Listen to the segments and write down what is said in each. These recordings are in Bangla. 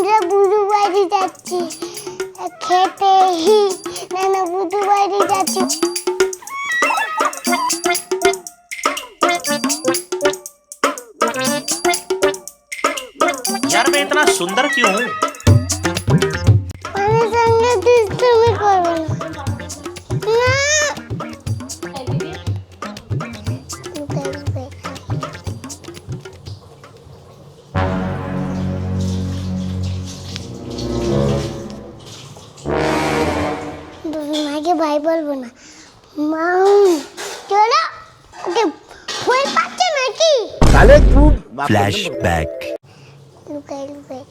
আমরা বুধু বাড়ি যাচ্ছি খেতে। না না বুধু বাড়ি যাচ্ছি। यार मैं इतना सुंदर क्यों हूँ? আমার সঙ্গে দুষ্টুমি করবে না। মাকে ভাই বলবো না। মা চলো ওকে ফুল পাচ্ছে নাকি? साले तू फ्लैशबैक। লুকাই লুকাই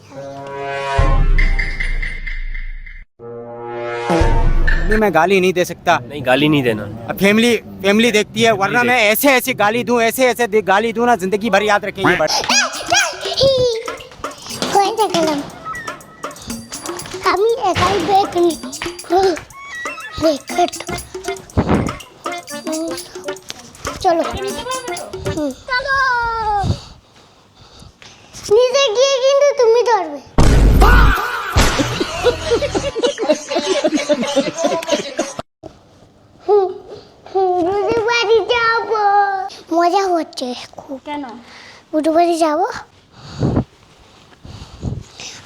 मैं गाली नहीं दे सकता। नहीं गाली नहीं देना। अब फैमिली देखती है, वरना मैं ऐसे गाली दूं, ऐसे गाली दूं ना, जिंदगी भर याद रखेंगे। কই দেখালাম আমি একাই ব্যাগ নি চলো চলো নিজে গিয়ে কিন্তু তুমি ধরবে। বুধু বাড়ি যাবো। মজা হচ্ছে খুব। কেন? বুধু বাড়ি যাবো।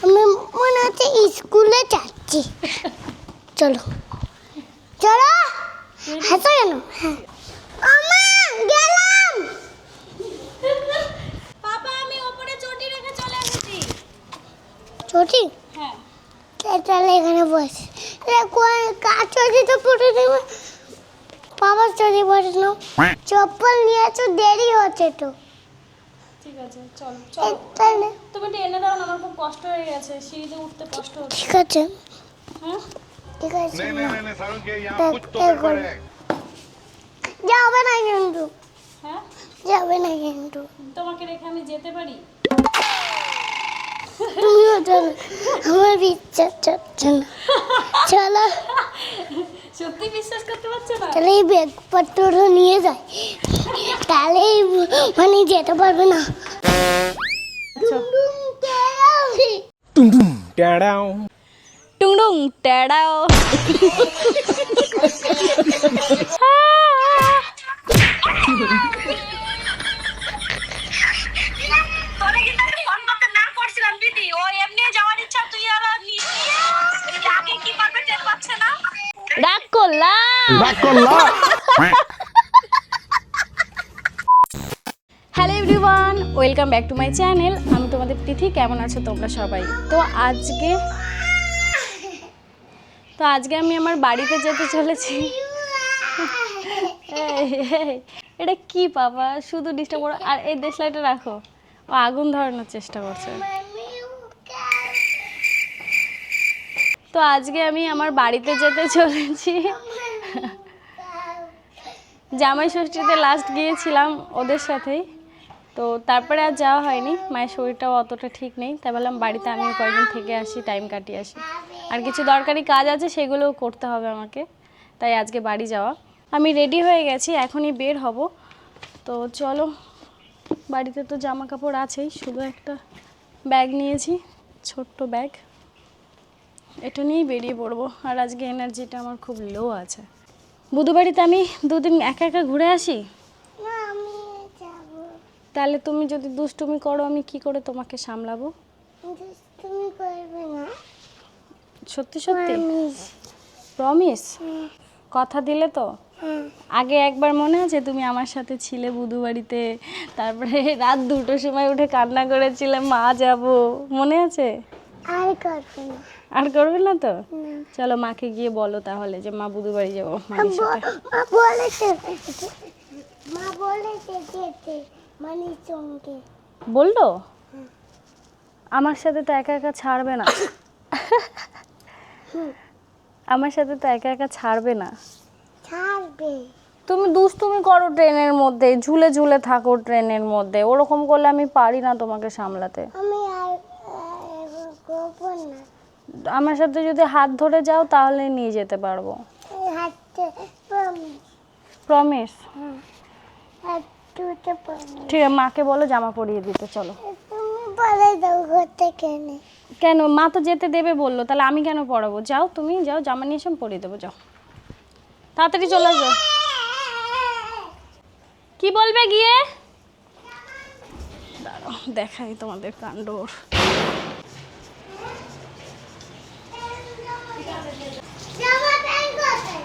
আমি মনে হচ্ছে স্কুলে যাচ্ছি। চলো চলো হাসো কেন? হ্যাঁ আমা গেলাম। পাপা আমি উপরে চটি রেখে চলে এসেছি। চটি? হ্যাঁ তাহলে এখানে বস। কার চটি তো পরে দেবে। বাবার চটি পরে নাও। চপ্পল নিয়ে আসো, দেরি হচ্ছে তো। ঠিক আছে চলো চলো। তাহলে তুমি একটু এনে দাও না, আমার খুব কষ্ট হয়ে গেছে, সিঁড়িতে উঠতে কষ্ট হচ্ছে। ঠিক আছে হ্যাঁ ঠিক আছে যাবে না কিন্তু, হ্যাঁ যাবে না কিন্তু। তোমাকে রেখে আমি যেতে পারি? তুমিও চলো, আমার ইচ্ছা চাচ্ছে না। চলো সত্যি বিশ্বাস করতে পারছো না? তাহলে এই ব্যাগপত্র নিয়ে যায়, তাহলে মানে যেতে পারবে না। টুংডুং টেড়াও। রাগ করলাম। Hello everyone, welcome back to my channel. আমি তোমাদের তিথি। কেমন আছো তোমরা সবাই? তো আজকে আমি আমার বাড়িতে যেতে চলেছি। এটা কি বাবা, শুধু ডিস্টার্ব করো। আর এই দেশলাইটা রাখো, ও আগুন ধরানোর চেষ্টা করছে। তো আজকে আমি আমার বাড়িতে যেতে চলেছি। জামাই ষষ্ঠীতে লাস্ট গিয়েছিলাম ওদের সাথেই, তো তারপরে আর যাওয়া হয়নি। মায়ের শরীরটাও অতটা ঠিক নেই, তাই বললাম বাড়িতে আমিও কয়েকদিন থেকে আসি, টাইম কাটিয়ে আসি। আর কিছু দরকারি কাজ আছে, সেগুলোও করতে হবে আমাকে, তাই আজকে বাড়ি যাওয়া। আমি রেডি হয়ে গেছি, এখনই বের হব। তো চলো, বাড়িতে তো জামা কাপড় আছেই, শুধু একটা ব্যাগ নিয়েছি, ছোট্ট ব্যাগ, এটা নিয়েই বেরিয়ে পড়বো। আর আজকে এনার্জিটা আমার খুব লো আছে। বুধবাড়িতে আমি দুদিন একা একা ঘুরে আসি। তাহলে তুমি যদি দুষ্টুমি করো, আমি কি করে তোমাকে সামলাবো? দুষ্টুমি করবে না। সত্যি সত্যি প্রমিস? কথা দিলে তো? আগে একবার মনে আছে তুমি আমার সাথে ছিলে বুধবাড়িতে, তারপরে রাত 2টোর সময় উঠে কান্না করেছিলে মা যাব, মনে আছে? আর করবে না। আর করবে না তো? চলো মাকে গিয়ে বলো তাহলে যে মা বুধবাড়ি যাবো মানির সাথে। মা বলেছে যেতে মানির সঙ্গে। বললো? আমার সাথে তো একা একা ছাড়বে না। আমার সাথে তো একা একা ছাড়বে না। ছাড়বে। তুমি দুষ্টুমি করো ট্রেনের মধ্যে, ঝুলে ঝুলে থাকো ট্রেনের মধ্যে, ওরকম করলে আমি পারি না তোমাকে সামলাতে। আমি আর করবো না। আমার সাথে যদি হাত ধরে যাও তাহলে নিয়ে যেতে পারবো। হাতে প্রমিস। প্রমিস? হাতে প্রমিস। ঠিক আছে, মাকে বলো জামা পরিয়ে দিতে। চলো। তুমি পরে দাও ঘর থেকে এনে। কেন, মা তো যেতে দেবে বললো, তাহলে আমি কেন পড়াবো? যাও তুমি, যাও জামা নিয়ে এসে আমি পরিয়ে দেবো, যাও তাড়াতাড়ি চলে আসবে। কি বলবে গিয়ে? দাঁড়াও দেখাই তোমাদের কাণ্ড। জামা প্যান্ট কোথায়?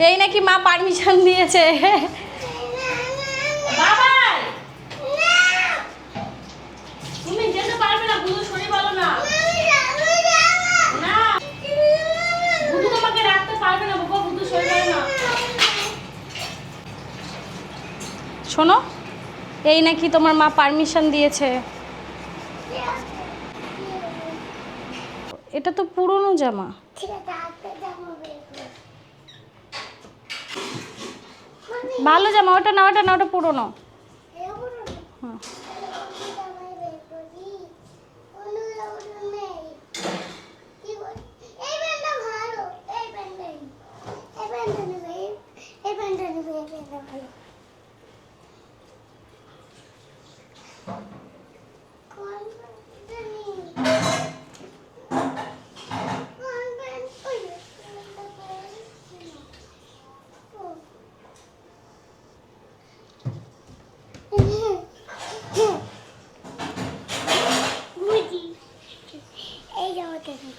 এই নাকি মা পারমিশন দিয়েছে। বাবাই তুমি যেতে পারবে না, বুধু শরীর ভালো না। না বুধু তোমাকে রাখতে পারবে না বাবা, বুধু শরীর ভালো না। শোনো, এই নাকি তোমার মা পারমিশন দিয়েছে। এটা তো পুরনো জামা। ঠিক আছে, আজকে জামা বের কর। ভালো জামা, ওটা না ওটা না, ওটা পুরনো। এই বলো না। হুম। জামা বের করি। অন্য জামা নেই। কি বল? এই প্যান্টটা ভালো। এই প্যান্টটা নেই। এই প্যান্টটা নেবে। এই প্যান্টটা নেবে। এই প্যান্টটা ভালো। কোন প্যান্টটা নেই? কোন প্যান্ট? ওই প্যান্টটা পরেছি না। বুঝি এই জামাটা নেই।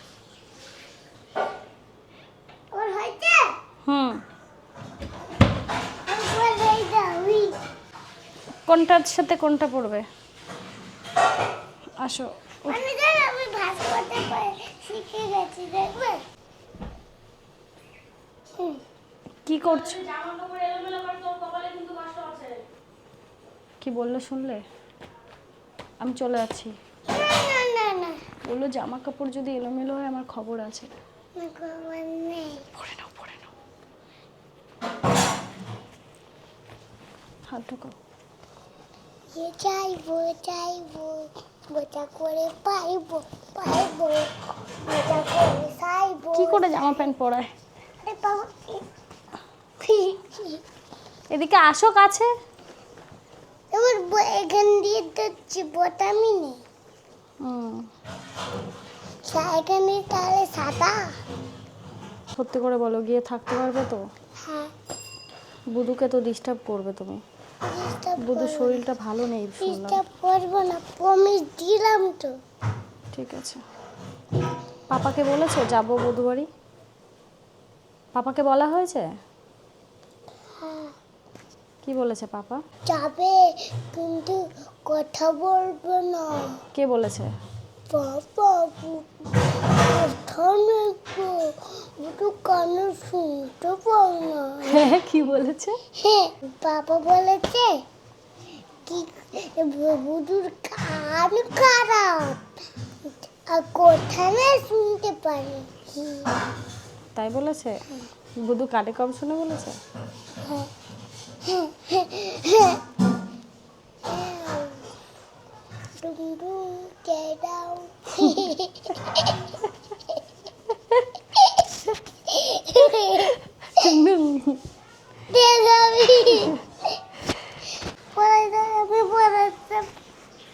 ওর হয়েছে? হুম, ওর এই দামি। কোনটার সাথে কোনটা পড়বে? আসো। আমি জানি আমি ভাঁজ করতে পারি, শিখে গেছি, দেখবে? কি করছো? কি বললো শুনলে? আমি চলে যাচ্ছি। না না না বললো জামা কাপড় যদি এলোমেলো হয় আমার খবর আছে। না, খবর নেই। পরে নাও, পরে নাও। হাত ঢোকাও। চাইবো চাইবো, বোঝা করে পাইবো পাইবো, বোঝা করে চাইবো। কি করে জামা প্যান্ট পরায়? আরে বাবা, এদিকে আসো কাছে। এবার এখান দিয়ে তো বোতামই নেই। হুম, এখানে তাহলে সাদা। সত্যি করে বলো, গিয়ে থাকতে পারবে তো? হ্যাঁ, বুধুকে তো ডিস্টার্ব করবে তুমি। বুধুর শরীরটা ভালো নেই শুনলাম। ডিস্টার্ব করবো না, প্রমিস দিলাম তো। ঠিক আছে। পাপাকে বলেছো যাবো বুধবারই? পাপাকে বলা হয়েছে? হ্যাঁ, কি বলেছে পাপা? যাবে কিন্তু কথা বলবো না। কে বলেছে? বাবা কথা নেবো, দুটো কানে শুনতে পাও না। হ্যাঁ, কি বলেছে? হ্যাঁ, বাবা বলেছে কি বুধুর কান খারাপ আর কথা না শুনতে পারে। তাই বলেছে? বুধু কাটে কম শুনে বলেছে? ডুমডুম কেডাও দেখাবি আমি পড়াতে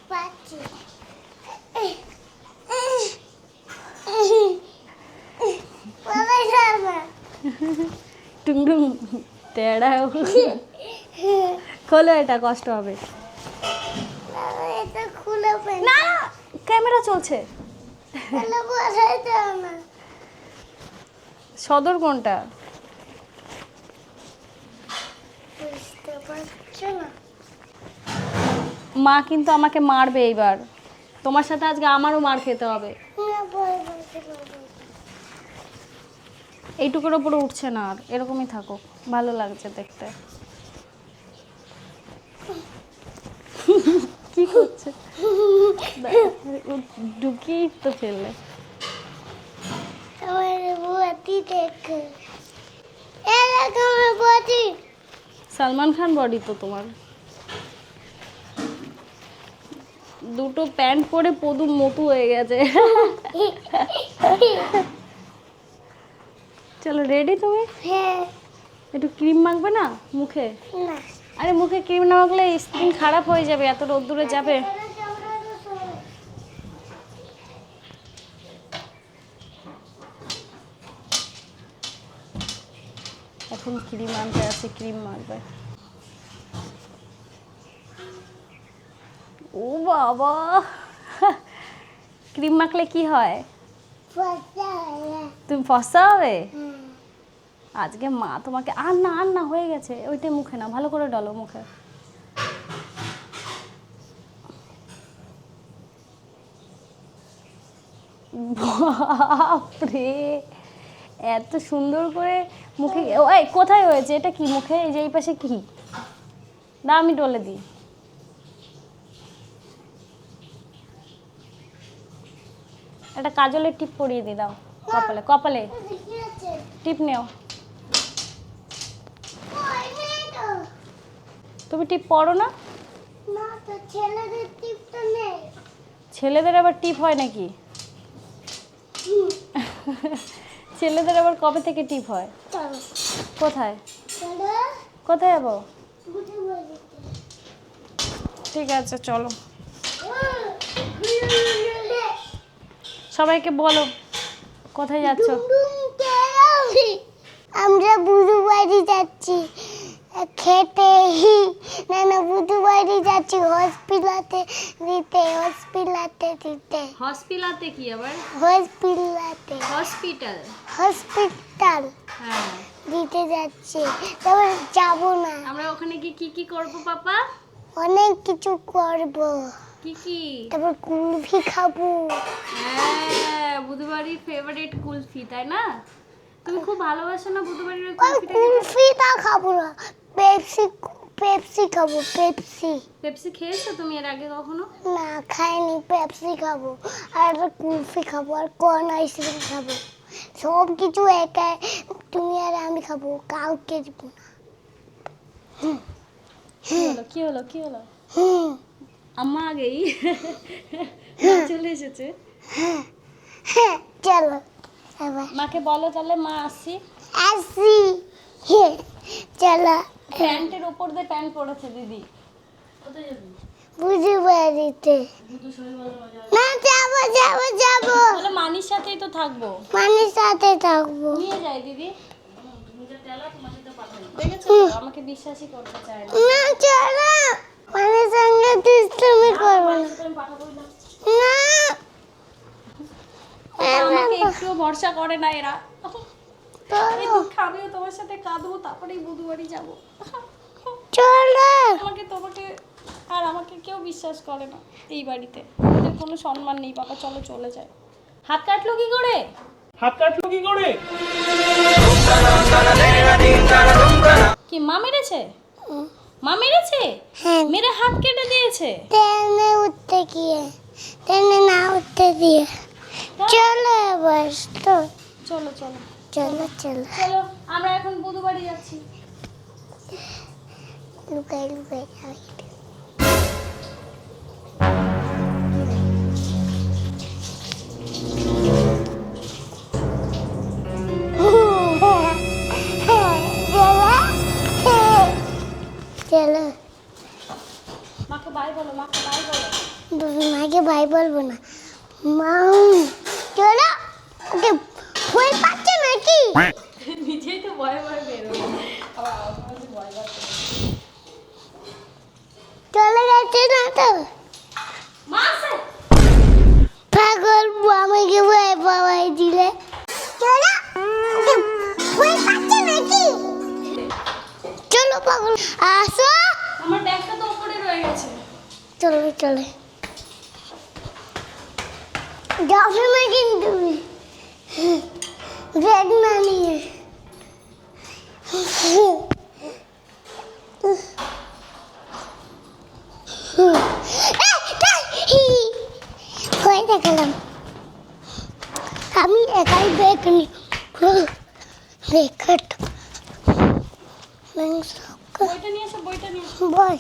পারছি। টুংডুং তেড়া। খোলো, এটা কষ্ট হবে। এটা খুলে ফেল না, ক্যামেরা চলছে। তাহলে বোঝাই যাও না। সদর কোনটা? বুঝতে পারছো না? মা কিন্তু আমাকে মারবে এইবার। তোমার সাথে আজকে আমারও মার খেতে হবে। না, ভয় বলতে পারবো। এইটুকুর ওপরে উঠছে না আর, এরকমই থাকো, ভালো লাগছে দেখতে। কি করছে? ঢুকিয়ে তো ফেললে। আমার বুয়াতি দেখো, এরকম বুয়াতি। সালমান খান বডি তো তোমার। দুটো প্যান্ট পরে পদু মতু হয়ে গেছে। চলো রেডি তুমি? হ্যাঁ, একটু ক্রিম মাখবে না মুখে? না আরে মুখে ক্রিম না মাখলে স্কিন খারাপ হয়ে যাবে, এত রোদ্দুরে যাবে। এখন ক্রিম আনতে আছে, ক্রিম মাখবে। ও বাবা, ক্রিম মাখলে কি হয়? তুমি ফর্সা হবে। আজকে মা তোমাকে আর না হয়ে গেছে, ওইটা মুখে না, ভালো করে ডলো মুখে। বাপরে, এত সুন্দর করে মুখে। এই কোথায় হয়েছে এটা? কি মুখে? এই যে এই পাশে কি? না আমি ডলে দিই। একটা কাজলের টিপ পরিয়ে দিই, দাও কপালে, কপালে টিপ নেও। তুমি টিপ পরো না? না তো ছেলেদের টিপটা নেই। ছেলেদের আবার টিপ হয় নাকি? ছেলেদের আবার কবে থেকে টিপ হয়? কোথায় কোথায় যাবো? ঠিক আছে চলো, সবাইকে বলো কোথায় যাচ্ছ। আমরা বুধু বাড়ি যাচ্ছি খেতে। না বুধু বাড়ি যাচ্ছি হসপিটালে দিতে, হসপিটালে দিতে। হসপিটালে কি আবার? হসপিটালে, হসপিটাল, হসপিটাল হ্যাঁ দিতে যাচ্ছি। তারপর যাবো না। আমরা ওখানে গিয়ে কি কি করবো পাপা? অনেক কিছু করবো। কি কি? তারপর কুলফি খাবো। হ্যাঁ, বুধবাড়ির ফেভারিট কুলফি, তাই না? তুমি খুব ভালোবাসো না বুধবাড়ির ওই কুলফিটা? কুলফিটা খাবো না, পেপসি, পেপসি খাবো, পেপসি। পেপসি খেয়েছো তুমি এর আগে কখনো? না খাইনি, পেপসি খাবো আর একটা কুলফি খাবো আর কর্ন আইসক্রিম খাবো। সব কিছু একা তুমি আর আমি খাবো, কাউকে দিব না। কি হলো কি হলো কি হলো? হুম, আম্মা আগেই মা চলে এসেছে। হ্যাঁ, চলো এবার মাকে বলো তাহলে মা আসছি। আসি। হ্যাঁ, চলো প্যান্টের উপর দিয়ে প্যান্ট পরেছে দিদি। কোথায় যাবি? বুঝি বাড়িতে। না যাবো যাবো যাবো, তাহলে মানির সাথেই তো থাকবো। মানির সাথে থাকবো। নিয়ে যাই দিদি। দেখেছো তো, আমাকে বিশ্বাসই করতে চায় না। না চলো, মানির সঙ্গে দুষ্টুমি করবো না। তুমি পাঠাবো না। না আমাকে একটু ভরসা করে না এরা। চলো আমিও তোমার সাথে কাঁদবো, তারপরেই বুধবাড়ি যাবো। চলো। তোমাকে আর আমাকে কেউ বিশ্বাস করে না এই বাড়িতে। ওদের কোনো সম্মান নেই। বাবা চলো চলে যায়। হাত কাটলো কি করে? হাত কাটলো কি করে? কি মা মেরেছে? মা মেরেছে? হ্যাঁ, মেরে হাত কেটে দিয়েছে। ট্রেনে উঠতে গিয়ে, ট্রেনে না উঠতে দিয়ে। চলো এবার তো, চলো চলো চলো চলো চলো, আমরা এখন বুধবাড়ি যাচ্ছি। লুকাই লুকাই যাই। চলো, মাকে বাই বলো, মাকে বাই বলো। মাকে ভাই বলবো না। মা চলো, ওকে ভয় পাচ্ছে নাকি? নিজেই তো ভয় ভয় বেরো। আবার আমাকে ভয় পাচ্ছে। চলে যাচ্ছে না তো? মা আছে। পাগল আমাকে ভয় পাওয়াই দিলে। চলো, ওকে ভয় পাচ্ছে নাকি? চলো পাগল, আসো। আমার ব্যাগটা তো উপরে রয়ে গেছে। চলো চলে যাবে না কিন্তু ব্যাগ না নিয়ে। ভয় দেখালাম, আমি একাই ব্যাগ নি ব্যাগ বইটা নিয়ে এসো, বইটা নিয়ে এসো। বয়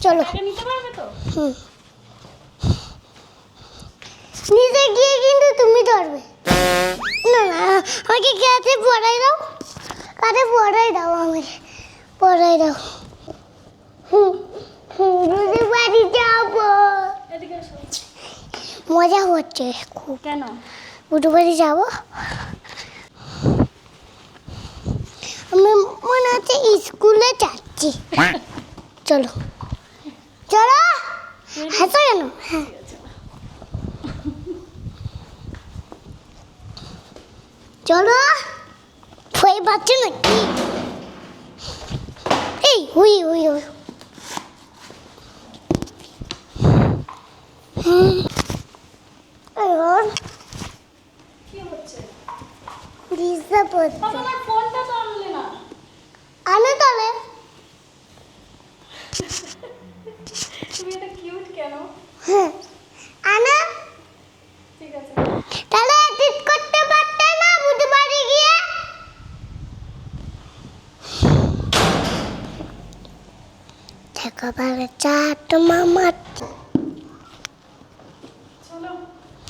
চলো। ব্যাগে নিতে পারবে তো? নিজে গিয়ে কিন্তু তুমি ধরবে। না না আমাকে কাছে পড়াই দাও, কাছে পড়াই দাও, আমাকে পড়াই দাও। বুঝে বাড়ি যাবো, এদিকে এসো। মজা হচ্ছে খুব। কেন? বুধু বাড়ি যাবো। আমি মনে হচ্ছে স্কুলে যাচ্ছি। চলো চলো, হাসো কেন? হ্যাঁ চলো, ভয় পাচ্ছ নাকি? এই হুই হুই হুই। কি হচ্ছে? ডিস্টার্ব হচ্ছে। বাবা আমার ফোনটা তো আনলে না। আনে তাহলে তুমি এটা কিউট কেন? হ্যাঁ আনা, ঠিক আছে। তাহলে এডিট করতে পারতে না বুধ বাড়ি গিয়ে? দেখা পারে চাট মামা। চলো।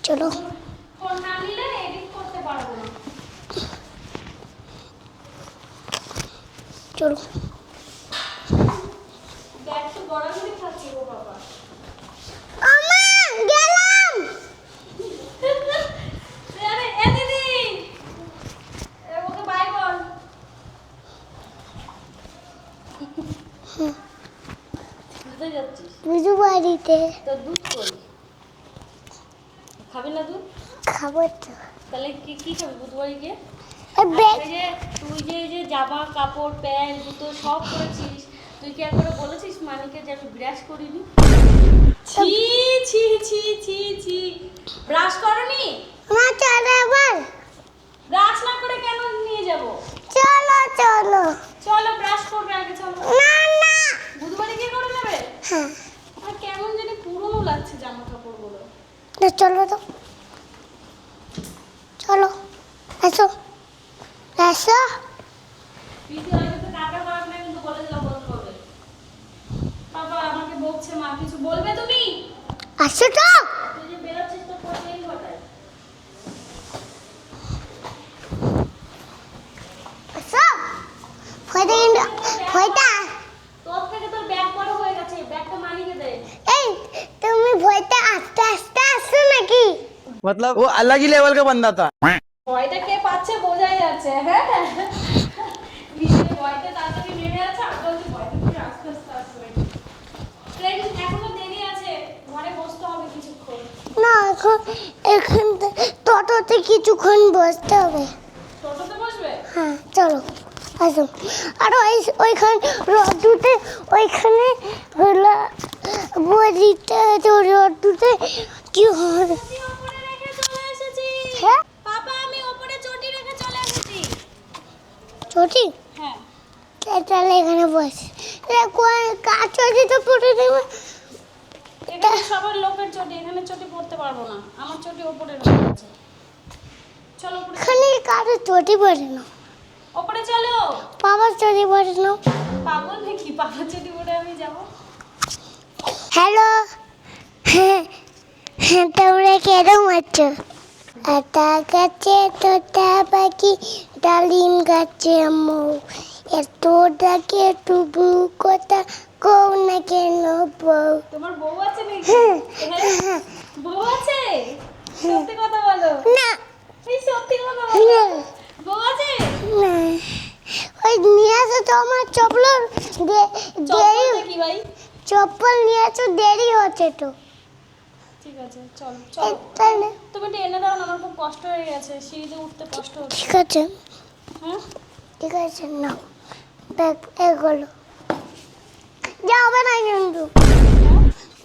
চলো ফোন না নিলে এডিট করতে পারবো না। চলো। ব্যাগ তো গড়াগড়ি খাচ্ছে গো বাবা। আমা গেলাম। আরে এ দিদি, ওকে বাই বল। কোথায় যাচ্ছিস? বুধ বাড়িতে তোর দুধ কই? খাবি না দুধ? খাবো তো। তাহলে কি কি খাবি বুধবারে গিয়ে? ওই ব্যাগ এই যে তুই যে এই যে জামা কাপড় প্যান্ট জুতো সব করেছিস, তুই কি একবার বলেছিস মানিকে যে আমি ব্রাশ করিনি? ছি ছি ছি ছি ছি, ব্রাশ করনি? না চলো এবার। ব্রাশ না করে কেন নিয়ে যাব? চলো চলো। চলো ব্রাশ করবে আগে, চলো। না না। বুধবারে গিয়ে করে নেবে? হ্যাঁ আর কেমন জানি পুরনো লাগছে জামা কাপড়গুলো। না চলো তো, চলো আসো আসো। পিছু আগে তো টাকা খারাপ না কিন্তু বলে দিলাম বন্ধ করবে। বাবা আমাকে বকছে মা, কিছু বলবে তুমি? আসো তো। তুই যে বেরোচ্ছিস তো কোথায় ঘটায়? আসো। ভয়টা কিন্তু ভয়টা। তোর থেকে তোর ব্যাগ বড় হয়ে গেছে, ব্যাগটা মানিয়ে দে। এই তুমি ভয়টা আস্তে আস্তে আসো নাকি? मतलब वो अलग ही लेवल का बंदा था। ভয়টা কে পাচ্ছে বোঝাই যাচ্ছে। হ্যাঁ বিশে ভয়টা তাড়াতাড়ি নেমে আছে, আর বলছি ভয়টা তুই আস্তে আস্তে আসবে। ট্রেন এখনো দেরি আছে, ঘরে বসতে হবে কিছুক্ষণ। না এখন এখান টোটোতে কিছুক্ষণ বসতে হবে। টোটোতে বসবে? হ্যাঁ চলো আসো। আর ওইখানে রোডুতে ওইখানে হলো বড়িতে রোডুতে কি হয়? আমি ওপরে রেখে চলে এসেছি। হ্যাঁ পাপা আমি ওপরে চটি রেখে চলে এসেছি। চটি হ্যাঁ তাহলে এখানে বস। কার চটি তো পড়ে দেবে। এখানে সবার লোকের চটি, এখানে চটি পড়তে পারবো না, আমার চটি ওপরে রয়ে আছে। চলো উপরে চলো। এখানে কার চটি পড়ে না, ওপরে চলো। বাবার চটি পড়ে না। পাগল নাকি, পাপা চটি পরে আমি যাব? হ্যালো হ্যাঁ হ্যাঁ, তোমরা কেরম আছো? আটা গাছে তোতা পাখি, ডালিম গাছে আম্মু, এত ডাকে টুবু কথা কৌ না কেন বউ। তোমার বউ আছে নাকি? হ্যাঁ, হ্যাঁ, বউ আছে? সত্যি কথা বলো। না এই সত্যি কথা বলো। না বউ আছে? না, ওই নিয়ে আসো তো আমার চপ্পল। চপ্পলটা কি ভাই? চপ্পল নিয়ে আসো, দেরি হচ্ছে তো। ঠিক আছে চল চল। তাহলে তুমি একটু এনে দাও না, আমার খুব কষ্ট হয়ে গেছে, সিঁড়িতে উঠতে কষ্ট হচ্ছে। ঠিক আছে হ্যাঁ ঠিক আছে নাও ব্যাগ এগুলো। যাবে না কিন্তু,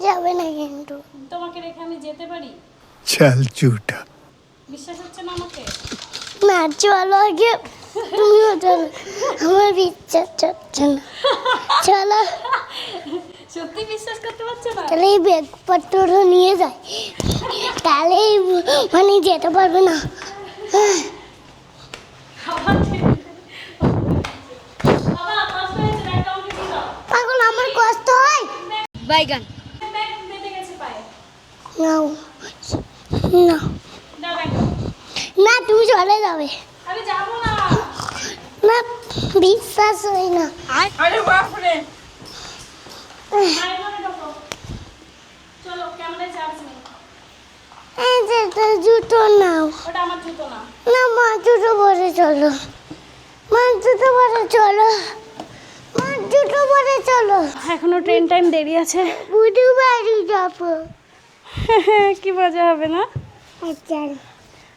যাবে না কিন্তু। তোমাকে রেখে আমি যেতে পারি? चल झूठा। বিশ্বাস হচ্ছে না আমাকে? না চলো আগে, তুমিও চলো, আমার বিশ্বাস হচ্ছে না। চলো সত্যি বিশ্বাস করতে পারছো না? তাহলে এই ব্যাগপত্র নিয়ে যায়, তাহলে মানে যেতে পারবে না। আবার বাবা কষ্ট হয়েছে, ব্যাগটা আমাকে দিয়ে দাও। পাগল আমার কষ্ট হয়। ব্যাগ বেঁধে গেছে পায়ে। নাও নাও দাও ব্যাগটা। না তুমি চলে যাবে আমি যাব না। না বিশ্বাস হয় না আরে বাপ রে, চলো ক্যামেরায় চার্জ নেই। এই যে তোর জুতো নাও ওটা আমার জুতো না। না মা জুতো পরে চলো মা জুতো পরে চলো মা জুতো পরে চলো এখনো ট্রেন টাইম দেরি আছে। বুধু বাড়ি যাবো কি মজা হবে না? আচ্ছা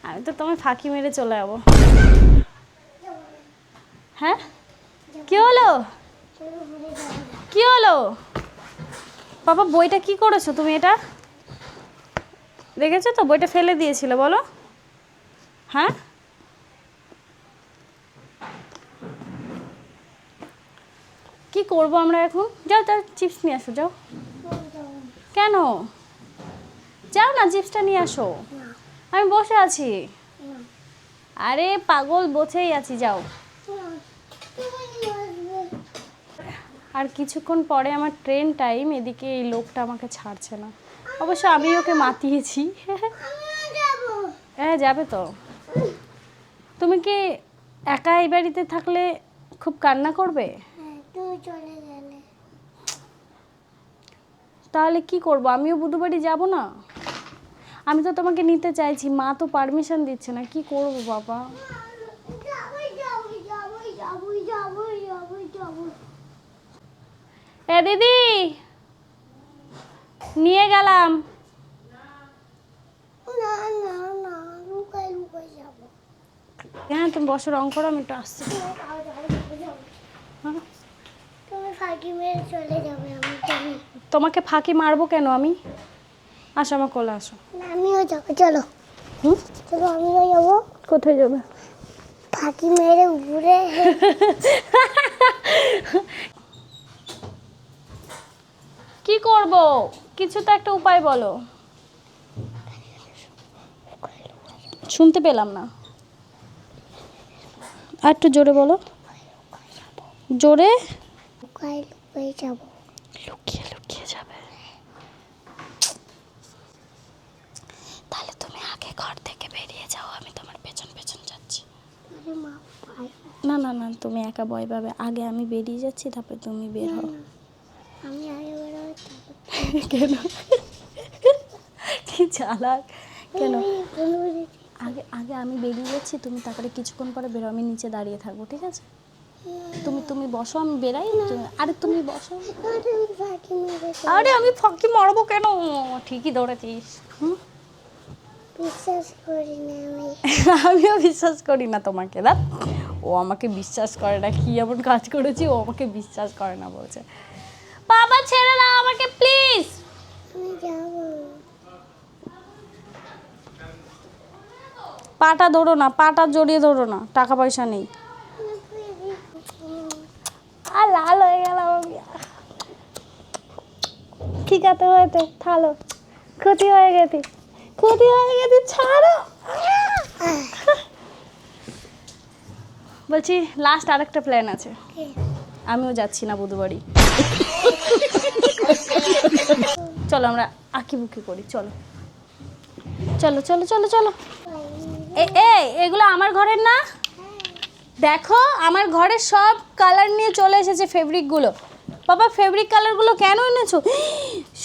আমি তো তোমায় ফাঁকি মেরে চলে যাবো। হ্যাঁ কি হলো? কি হলো বাবা? বইটা কি করেছো তুমি? এটা দেখেছো তো? বইটা ফেলে দিয়েছিলে বলো। হ্যাঁ কি করবো আমরা এখন? যাও যাও চিপস নিয়ে আসো, যাও। কেন? যাও না, চিপসটা নিয়ে আসো। আমি বসে আছি। আরে পাগল, বসেই আছি, যাও। আর কিছুক্ষণ পরে আমার ট্রেন টাইম, এদিকে এই লোকটা আমাকে ছাড়ছে না। অবশ্য আমি ওকে মাতিয়েছি। হ্যাঁ যাবে তো। তুমি কি একা এই বাড়িতে থাকলে খুব কান্না করবে? তুমি চলে গেলে তাহলে কি করব? আমিও বুধবাড়ি যাব না? আমি তো তোমাকে নিতে চাইছি, মা তো পারমিশন দিচ্ছে না। কি করব বাবা? এ দিদি, নিয়ে গেলাম। না না না লুকাই লুকাই যাবো হ্যাঁ তুমি বসো, রং করো, আমি একটু আসছি। হ্যাঁ? তুমি ফাঁকি মেরে চলে যাবে আমি জানি তোমাকে ফাঁকি মারবো কেন আমি? আসো আমার কোলে আসো। না, আমিও যাবো চলো হুম? চলো আমিও যাবো কোথায় যাবে? ফাঁকি মেরে ঘুরে কি করব? কিছু তো একটা উপায় বলো। শুনতে পেলাম না, আর একটু জোরে বলো। জোরে। লুকাই লুকাই যাবো লুকিয়ে লুকিয়ে যাবে? তাহলে তুমি আগে ঘর থেকে বেরিয়ে যাও, আমি তোমার পেছন পেছন যাচ্ছি। আরে মা ভাই না না না, তুমি একা ভয় পাবে। আগে আমি বেরিয়ে যাচ্ছি, তারপরে তুমি বের হও। আমি আগে বেরোবো কেন? কি চালাক। কেন? আগে আগে আমি বেরিয়ে যাচ্ছি, তুমি তারপরে কিছুক্ষণ পরে বেরো, আমি নিচে দাঁড়িয়ে থাকবো, ঠিক আছে? তুমি বসো, আমি বেরাই। আরে তুমি বসো। তুমি ফাঁকি মেরে আরে আমি ফাঁকি মারবো কেন? ঠিকই ধরেছিস। হুম? বিশ্বাস করি না আমি আমিও বিশ্বাস করি না তোমাকে। দেখ, ও আমাকে বিশ্বাস করে না। কি এমন কাজ করেছি ও আমাকে বিশ্বাস করে না বলছে। বাবা ছেড়ে দাও আমাকে প্লিজ। আমি যাবো পাটা ধরো না, পাটা জড়িয়ে ধরো না, টাকা পয়সা নেই। আর লাল হয়ে গেল আমি। ঠিক আছে হয়েছে, থালো। ক্ষতি হয়ে গেছে, ক্ষতি হয়ে গেছে, ছাড়ো। বলছি লাস্ট আরেকটা প্ল্যান আছে। আমিও যাচ্ছি না বুধবাড়ি। চলো আমরা আঁকিবুকি করি, চলো চলো চলো চলো চলো। এগুলো আমার ঘরের না? দেখো আমার ঘরের সব কালার নিয়ে চলে এসেছে, ফেব্রিকগুলো। বাবা ফেব্রিক কালারগুলো কেন এনেছো?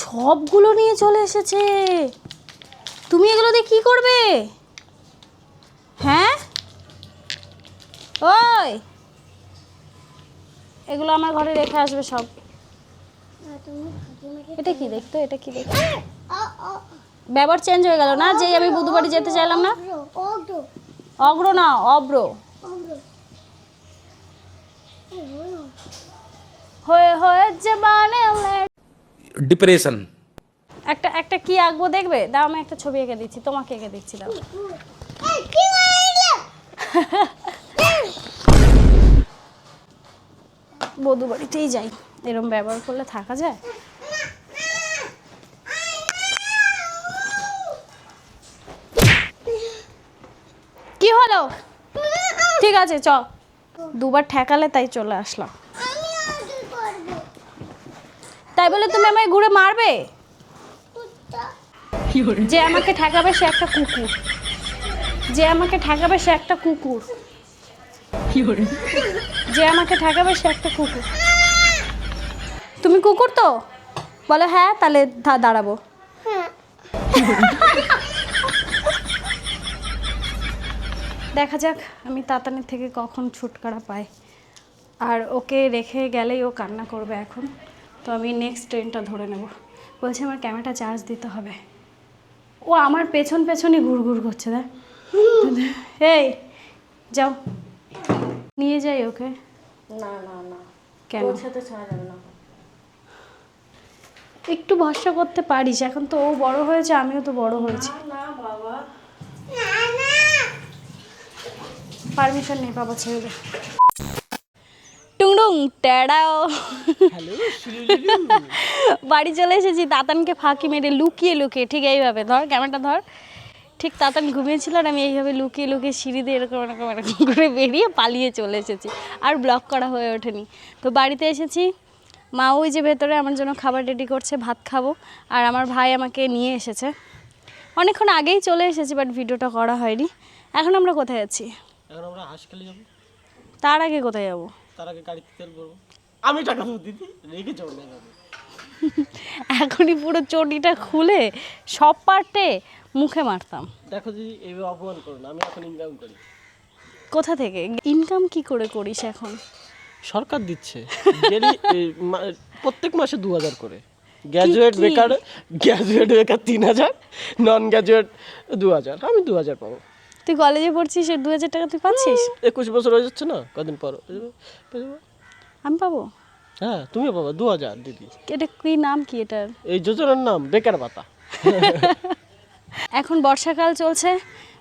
সবগুলো নিয়ে চলে এসেছে। তুমি এগুলো দিয়ে কি করবে? হ্যাঁ ওই, এগুলো আমার ঘরে রেখে আসবে সব। এটা কি দেখতো? এটা কি দেখতো? ব্যবহার চেঞ্জ হয়ে গেল না? যেই আমি বুধবাড়ি যেতে চাইলাম না। অগ্র না, অব্র হয়ে হয়ে জবানে डिप्रेशन একটা একটা কি আঁকবো দেখবে? দাও আমি একটা ছবি এঁকে দিচ্ছি, তোমাকে এঁকে দিচ্ছি, দাও। বধূ বাড়িতেই যাই, এরম ব্যবহার করলে থাকা যায়? কি হলো? ঠিক আছে চ। দুবার ঠেকালে তাই চলে আসলাম। তাই বলে তুমি আমায় ঘুরে মারবে? যে আমাকে ঠেকাবে সে একটা কুকুর। যে আমাকে ঠেকাবে সে একটা কুকুর। যে আমাকে ঠেকাবে সে একটা কুকুর। তুমি কুকুর তো? বলো হ্যাঁ, তাহলে দাঁড়াবো। দেখা যাক আমি তাতানের থেকে কখন ছুটকারা পাই। আর ওকে রেখে গেলেই ও কান্না করবে এখন। তো আমি নেক্সট ট্রেনটা ধরে নেব। বলছে আমার ক্যামেরাটা চার্জ দিতে হবে। ও আমার পেছন পেছনই ঘুরঘুর করছে। দেখ, এই যাও নিয়ে যাই ওকে। না না না, কেন? ওর সাথে ছাড়া যাবে না। একটু ভরসা করতে পারিস, এখন তো ও বড় হয়েছে, আমিও তো বড় হয়েছি। না বাবা, পারমিশন নেই, বাবা ছেড়ে দে। টুংডুং টেড়াও, বাড়ি চলে এসেছি। তাতানকে ফাঁকি মেরে লুকিয়ে লুকিয়ে, ঠিক এইভাবে ধর, ক্যামেরাটা ধর। ঠিক তাতান ঘুমিয়েছিল আর আমি এইভাবে লুকিয়ে লুকিয়ে সিঁড়ি দিয়ে এরকম এরকম এরকম করে বেরিয়ে পালিয়ে চলে এসেছি। আর ব্লগ করা হয়ে ওঠেনি। তো বাড়িতে এসেছি, মা ওই যে ভেতরে আমার জন্য খাবার রেডি করছে, ভাত খাবো। আর আমার ভাই আমাকে নিয়ে এসেছে। অনেকক্ষণ আগেই চলে এসেছি, বাট ভিডিওটা করা হয়নি। এখন আমরা কোথায় যাচ্ছি? এখন আমরা হাসখালি যাবো। তার আগে কোথায় যাবো? তার আগে গাড়িতে তেল ভরবো। আমি টাকা দেবো দিদি, রেখে যাবো না যাবে। এখনই পুরো চটিটা খুলে সব পার্টে মুখে মারতাম। দেখো দিদি, এইভাবে অপমান করো না, আমি এখন ইনকাম করি। কোথা থেকে ইনকাম কি করে করিস এখন? সরকার দিচ্ছে প্রত্যেক মাসে 2000 করে। গ্র্যাজুয়েট বেকার 3000, নন গ্র্যাজুয়েট 2000। আমি 2000 পাবো। তুই কলেজে পড়ছিস, 2000 টাকা তুই পাচ্ছিস? 21 বছর হয়ে যাচ্ছে না, কদিন পর পেয়ে যাবো। আমি পাবো? হ্যাঁ, তুমিও পাবো 2000 দিদি। এটা কি নাম কি এটার? এই যোজনার নাম বেকার ভাতা। এখন বর্ষাকাল চলছে,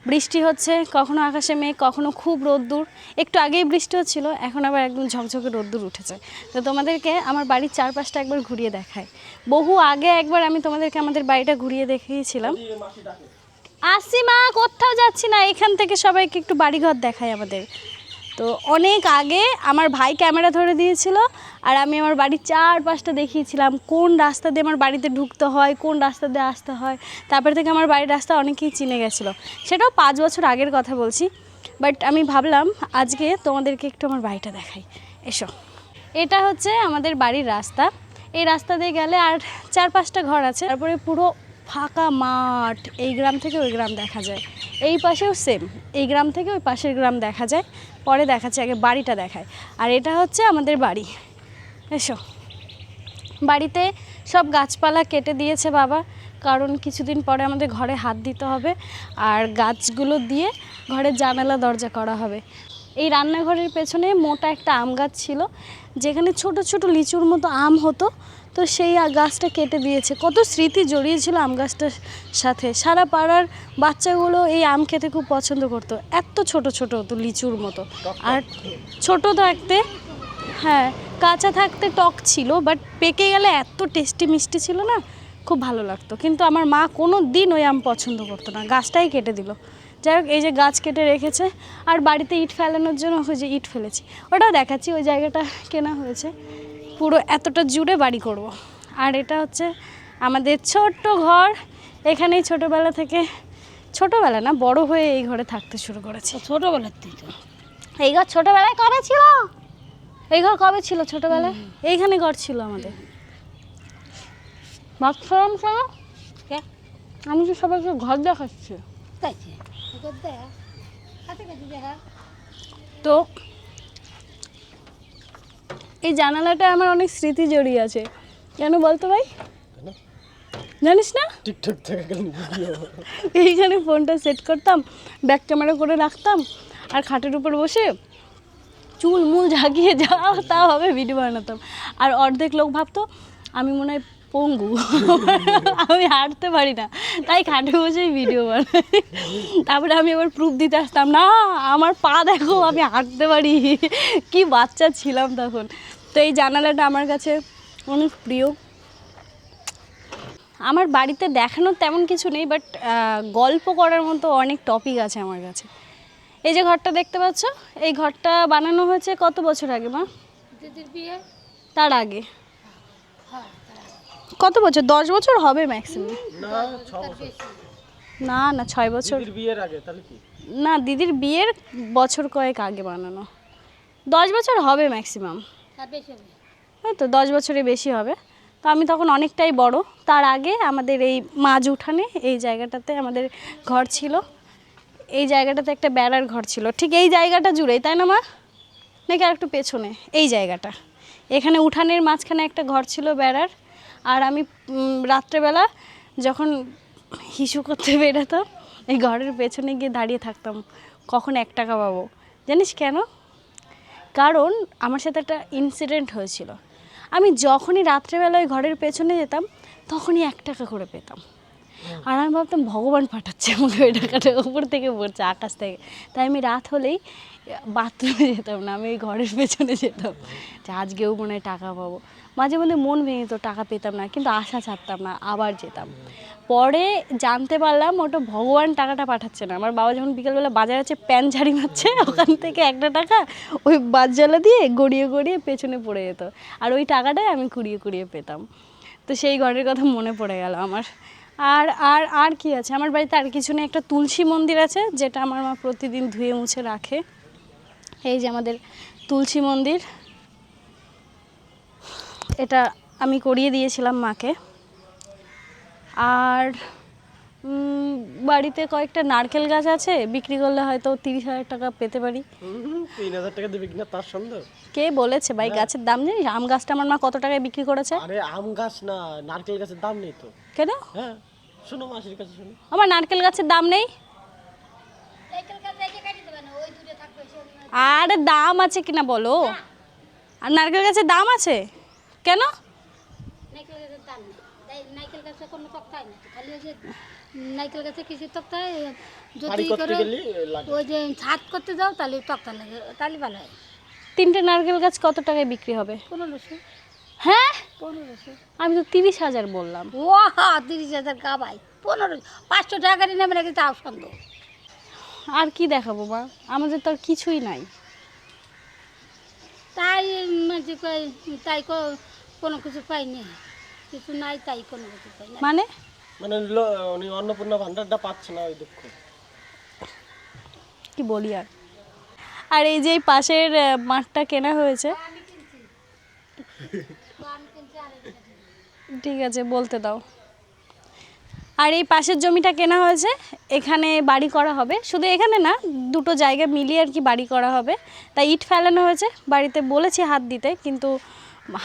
বৃষ্টি হচ্ছে, কখনো আকাশে মেঘ, কখনো খুব রোদ্দুর। একটু আগেই বৃষ্টি হচ্ছিল, এখন আবার একদম ঝকঝকে রোদ্দুর উঠেছে। তো তোমাদেরকে আমার বাড়ির চারপাশটা একবার ঘুরিয়ে দেখাই। বহু আগে একবার আমি তোমাদেরকে আমাদের বাড়িটা ঘুরিয়ে দেখিয়েছিলাম। আসি মা, কোথাও যাচ্ছি না, এখান থেকে সবাইকে একটু বাড়িঘর দেখাই আমাদের। তো অনেক আগে আমার ভাই ক্যামেরা ধরে দিয়েছিল আর আমি আমার বাড়ির চারপাশটা দেখিয়েছিলাম, কোন রাস্তা দিয়ে আমার বাড়িতে ঢুকতে হয়, কোন রাস্তা দিয়ে আসতে হয়। তারপর থেকে আমার বাড়ির রাস্তা অনেকেই চিনে গেছিলো। সেটাও 5 বছর আগের কথা বলছি। বাট আমি ভাবলাম আজকে তোমাদেরকে একটু আমার বাড়িটা দেখাই। এসো, এটা হচ্ছে আমাদের বাড়ির রাস্তা। এই রাস্তা দিয়ে গেলে আর 4-5টা ঘর আছে, তারপরে পুরো ফাঁকা মাঠ। এই গ্রাম থেকে ওই গ্রাম দেখা যায়, এই পাশেও সেম, এই গ্রাম থেকে ওই পাশের গ্রাম দেখা যায়। পরে দেখাচ্ছে, আগে বাড়িটা দেখায়। আর এটা হচ্ছে আমাদের বাড়ি। এসো, বাড়িতে সব গাছপালা কেটে দিয়েছে বাবা, কারণ কিছুদিন পরে আমাদের ঘরে হাত দিতে হবে আর গাছগুলো দিয়ে ঘরের জানালা দরজা করা হবে। এই রান্নাঘরের পেছনে মোটা একটা আম গাছ ছিল, যেখানে ছোট ছোট লিচুর মতো আম হতো। তো সেই গাছটা কেটে দিয়েছে। কত স্মৃতি জড়িয়েছিল আম গাছটার সাথে। সারা পাড়ার বাচ্চাগুলো এই আম খেতে খুব পছন্দ করতো। এত ছোট ছোট হতো লিচুর মতো। আর ছোট থাকতে, হ্যাঁ, কাঁচা থাকতে টক ছিল, বাট পেকে গেলে এত টেস্টি মিষ্টি ছিল না, খুব ভালো লাগতো। কিন্তু আমার মা কোনো দিন ওই আম পছন্দ করতো না, গাছটাই কেটে দিল। যাই হোক, এই যে গাছ কেটে রেখেছে। আর বাড়িতে ইট ফেলানোর জন্য ওই যে ইট ফেলেছি, ওটাও দেখাচ্ছি। ওই জায়গাটা কেনা হয়েছে, পুরো এতটা জুড়ে বাড়ি করব। আর এটা হচ্ছে আমাদের ছোট্ট ঘর। এখানেই ছোটোবেলা থেকে, ছোটোবেলা না, বড় হয়ে এই ঘরে থাকতে শুরু করেছি। ছোটবেলার থেকে এই ঘর ছোটোবেলায় কবে ছিল? এই ঘর কবে ছিল ছোটোবেলায়? এইখানে ঘর ছিল আমাদের। ভাবছিলাম আমি তো সবাইকে ঘর দেখাচ্ছি। তো এই জানালাটা আমার অনেক স্মৃতি জড়িয়ে আছে। কেন বলতো ভাই? জানিস না? টিকটক থেকে গেলে ভিডিও এইখানে ফোনটা সেট করতাম, ব্যাক ক্যামেরা করে রাখতাম, আর খাটের উপর বসে চুল মুল ঝাঁকিয়ে যা তা হবে ভিডিও বানাতাম। আর অর্ধেক লোক ভাবতো আমি মনে হয় পঙ্গু, আমি হাঁটতে পারি না, তাই খাটে বসেই ভিডিও বানাই। তারপরে আমি আবার প্রুফ দিতে আসতাম, না আমার পা দেখো, আমি হাঁটতে পারি। কি বাচ্চা ছিলাম তখন। তো এই জানালাটা আমার কাছে অনেক প্রিয়। আমার বাড়িতে দেখানোর তেমন কিছু নেই, বাট গল্প করার মতো অনেক টপিক আছে আমার কাছে। এই যে ঘরটা দেখতে পাচ্ছ, এই ঘরটা বানানো হয়েছে কত বছর আগে মা? দিদির বিয়ে তার আগে কত বছর? 10 বছর হবে ম্যাক্সিমাম। না, 6 বছর। না না, 6 বছর। দিদির বিয়ের আগে। তাহলে কি না, দিদির বিয়ের বছর কয়েক আগে বানানো, 10 বছর হবে ম্যাক্সিমাম, হয়তো 10 বছরের বেশি হবে। তো আমি তখন অনেকটাই বড়। তার আগে আমাদের এই মাঝ উঠানে এই জায়গাটাতে আমাদের ঘর ছিল, এই জায়গাটাতে একটা বেড়ার ঘর ছিল, ঠিক এই জায়গাটা জুড়েই, তাই না মা? নাকি আর একটু পেছনে এই জায়গাটা, এখানে উঠানের মাঝখানে একটা ঘর ছিল বেড়ার। আর আমি রাত্রেবেলা যখন হিসু করতে বেরোতাম এই ঘরের পেছনে গিয়ে দাঁড়িয়ে থাকতাম, কখন 1 টাকা পাবো। জানিস কেন? কারণ আমার সাথে একটা ইনসিডেন্ট হয়েছিল। আমি যখনই রাত্রেবেলা ওই ঘরের পেছনে যেতাম তখনই 1 টাকা করে পেতাম। আর আমি ভাবতাম ভগবান পাঠাচ্ছে আমাকে ওই টাকাটা, উপর থেকে পড়ছে আকাশ থেকে। তাই আমি রাত হলেই বাথরুমে যেতাম না, আমি ওই ঘরের পেছনে যেতাম যে আজকেও মনে হয় টাকা পাবো। মাঝে মধ্যে মন ভেঙে তো টাকা পেতাম না, কিন্তু আশা ছাড়তাম না, আবার যেতাম। পরে জানতে পারলাম ওটা ভগবান টাকাটা পাঠাচ্ছে না। আমার বাবা যখন বিকেলবেলা বাজার আছে প্যান ঝাড়ি মারছে, ওখান থেকে 1 টাকা ওই বাসজ্বালা দিয়ে গড়িয়ে গড়িয়ে পেছনে পড়ে যেত, আর ওই টাকাটাই আমি কুড়িয়ে কুড়িয়ে পেতাম। তো সেই ঘরের কথা মনে পড়ে গেল আমার। আর আর আর কি আছে আমার বাড়িতে? আর কিছু নেই, একটা তুলসী মন্দির আছে যেটা আমার মা প্রতিদিন ধুয়ে মুছে রাখে। এই যে আমাদের তুলসী মন্দির, এটা আমি করিয়ে দিয়েছিলাম মাকে। আর বাড়িতে কয়েকটা নারকেল গাছ আছে, বিক্রি করলে হয়তো 30,000 টাকা পেতে পারি। 3,000 টাকা দেবে কিনা তার সন্দেহ। কে বলেছে ভাই গাছের দাম জানিস? আম গাছটা আমার মা কত টাকায় বিক্রি করেছে? আরে আম গাছ না, নারকেল গাছের দাম নেই তো। কেন? হ্যাঁ শোনো মাসির কাছে শোনো। আমার নারকেল গাছের দাম নেই? আরে দাম আছে কিনা বলো। আর নারকেল গাছের দাম আছে কেন? নাইকেল গাছে কোনো তক্তা হয় না, খালি ওই যে নাইকেল গাছে কিছু তক্তা হয়, বাড়ি যদি করতে করে গেলে লাগে। ওই যে ছাদ করতে যাও তাহলে তক্তা লাগে, তাহলে ভালো হয়। 3টে নারকেল গাছ কত টাকায় বিক্রি হবে? 1500। হ্যাঁ 1500? আমি তো 30,000 বললাম। ও 30,000 কা ভাই, 1500 500 টাকা করে নেবে নাকি তাও সন্দেহ। আর কি দেখাবো মা, আমাদের তো আর কিছুই নাই। তাই মানে তাই কোনো কিছু পাইনি, কিছু নাই তাই কোনো কিছু পাই না। মানে মানে উনি অন্নপূর্ণা ভান্ডারটা পাচ্ছে না, ওই দুঃখ। কি বলি আর। আর এই যে এই পাশের মাঠটা কেনা হয়েছে, ঠিক আছে বলতে দাও। আর এই পাশের জমিটা কেনা হয়েছে, এখানে বাড়ি করা হবে। শুধু এখানে না, 2টো জায়গা মিলিয়ে আর কি বাড়ি করা হবে। তাই ইট ফেলানো হয়েছে, বাড়িতে বলেছি হাত দিতে, কিন্তু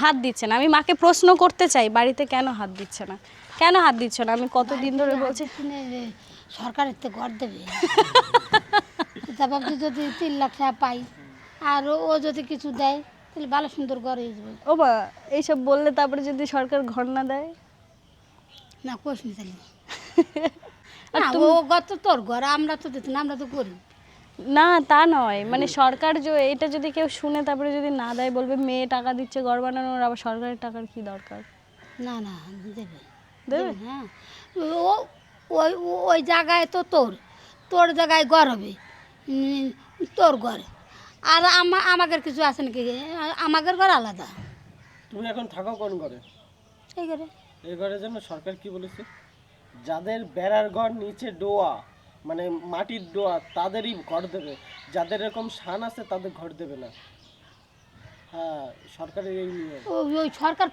হাত দিচ্ছে না। আমি মাকে প্রশ্ন করতে চাই বাড়িতে কেন হাত দিচ্ছে না, কেন হাত দিচ্ছে না? আমি কতদিন ধরে বলছি সরকারের তো ঘর দেবে, তারপর যদি 3 লাখ টাকা পাই আর ও যদি কিছু দেয় তাহলে ভালো সুন্দর ঘর হয়ে যাবে। ও বা এইসব বললে তারপরে যদি সরকার ঘর না দেয়? না কোশ নি তাহলে না, ও ঘর তো তোর ঘর, আমরা তো দিত না, আমরা তো করি না তা নয়, মানে সরকার এটা যদি কেউ শুনে তারপরে যদি না দেয়, বলবে মেয়ে টাকা দিচ্ছে ঘর বানানোর, আবার সরকারের টাকার কি দরকার? না না দেবে দেবে? হ্যাঁ, ও ওই ওই জায়গায় তো তোর জায়গায় ঘর হবে, তোর ঘর। আর আমাদের কিছু আছে নাকি? আমাদের ঘর আলাদা। তুমি এখন থাকো কোন ঘরে? এই ঘরে। এই ঘরের জন্য সরকার কি বলেছে? যাদের বেড়ার ঘর নিচে ডোয়া, মানে মাটির ডোয়া, তাদেরই ঘর দেবে। যাদের এরকম শান আছে তাদের ঘর দেবে না। হ্যাঁ সরকারের এই নিয়ম। ওই সরকার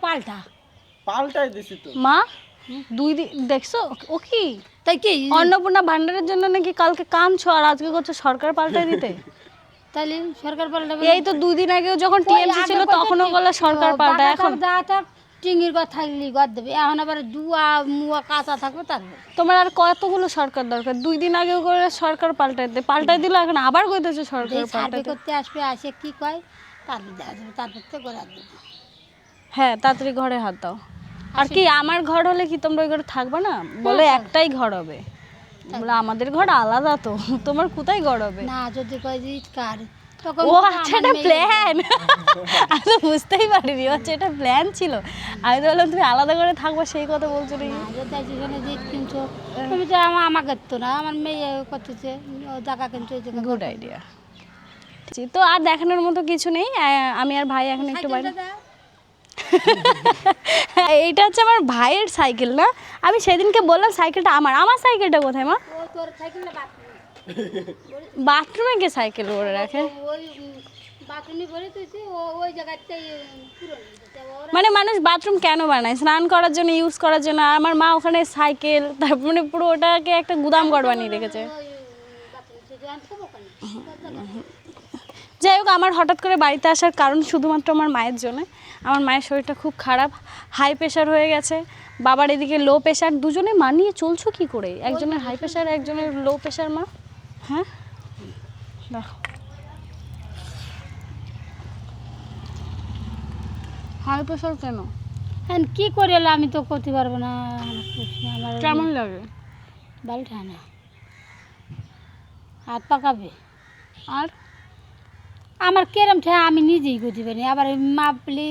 পাল্টাই দিছি তো মা 2 দিন দেখছো ও কি তাই কি অন্নপূর্ণা ভান্ডারের জন্য নাকি কালকে কামছো, আর আজকে করছো সরকার পাল্টাই দিতে। তাহলে সরকার পাল্টাবে? এই তো 2 দিন আগেও যখন টিএমসি ছিল তখনও বললো সরকার পাল্টায়, এখন টিঙ্গির ঘর থাকলে ঘর দেবে, এখন আবার দুয়া মুয়া কাঁচা থাকবে তারপর। তোমার আর কতগুলো সরকার দরকার? 2 দিন আগেও করে সরকার পাল্টাই দিল, এখন আবার কইতেছে সরকার সার্ভে পাল্টাই। করতে আসবে, আসে কি কয় তারপর দেখা যাবে, তারপর তো ঘর দেবে। হ্যাঁ তাড়াতাড়ি ঘরে হাত দাও। আর কি আমার ঘর হলে কি তোমরা ওই ঘরে থাকবে না? বলে একটাই ঘর হবে, বলে আমাদের ঘর আলাদা, তো তোমার কোথায় ঘর হবে? না যদি কয় যে কার তখন ও আচ্ছা এটা প্ল্যান, আমি তো বুঝতেই পারিনি, আচ্ছা এটা প্ল্যান ছিল। আমি তো বললাম তুমি আলাদা করে থাকবো, সেই কথা বলছো নাকি? যদি যেখানে জিত কিনছো তুমি তো আমাকে তো না, আমার মেয়ে করতেছে ও জায়গা কিনছো, ওই জায়গা। Good idea. তো আর দেখানোর মতো কিছু নেই, আমি আর ভাই এখন একটু বাইরে। এইটা হচ্ছে আমার ভাইয়ের সাইকেল না, আমি সেদিনকে বললাম সাইকেলটা আমার সাইকেলটা কোথায় মা? ও তোর সাইকেলটা বাদ বাথরুমে কে সাইকেল ভরে রাখে? ওই বাথরুমে ভরে তুইছি ওই জায়গাটাই পুরো নিয়ে গেছে। ওরা মানে মানুষ বাথরুম কেন বানায়? স্নান করার জন্য, ইউজ করার জন্য। আর আমার মা ওখানে সাইকেল, তারপর মানে পুরো ওটাকে একটা গুদাম ঘর বানিয়ে রেখেছে। ওই বাথরুমে থেকে আনতে হবে ওখানে। যাই হোক, আমার হঠাৎ করে বাড়িতে আসার কারণ শুধুমাত্র আমার মায়ের জন্য। আমার মায়ের শরীরটা খুব খারাপ, হাই প্রেশার হয়ে গেছে, বাবার এদিকে লো প্রেশার। দুজনে মানিয়ে চলছো কি করে? একজনের হাই প্রেশার, একজনের লো প্রেশার। মা হ্যাঁ দেখো, হাই প্রেশার কেন? এখন কি করে এলো আমি তো করতে পারবো না। আমার কেমন লাগে? বাড়ি ঠান্ডা, হাত পাকাবে। আর আমার কেরম ঠা আমি নিজেই করতে পারি। আবার মাপলি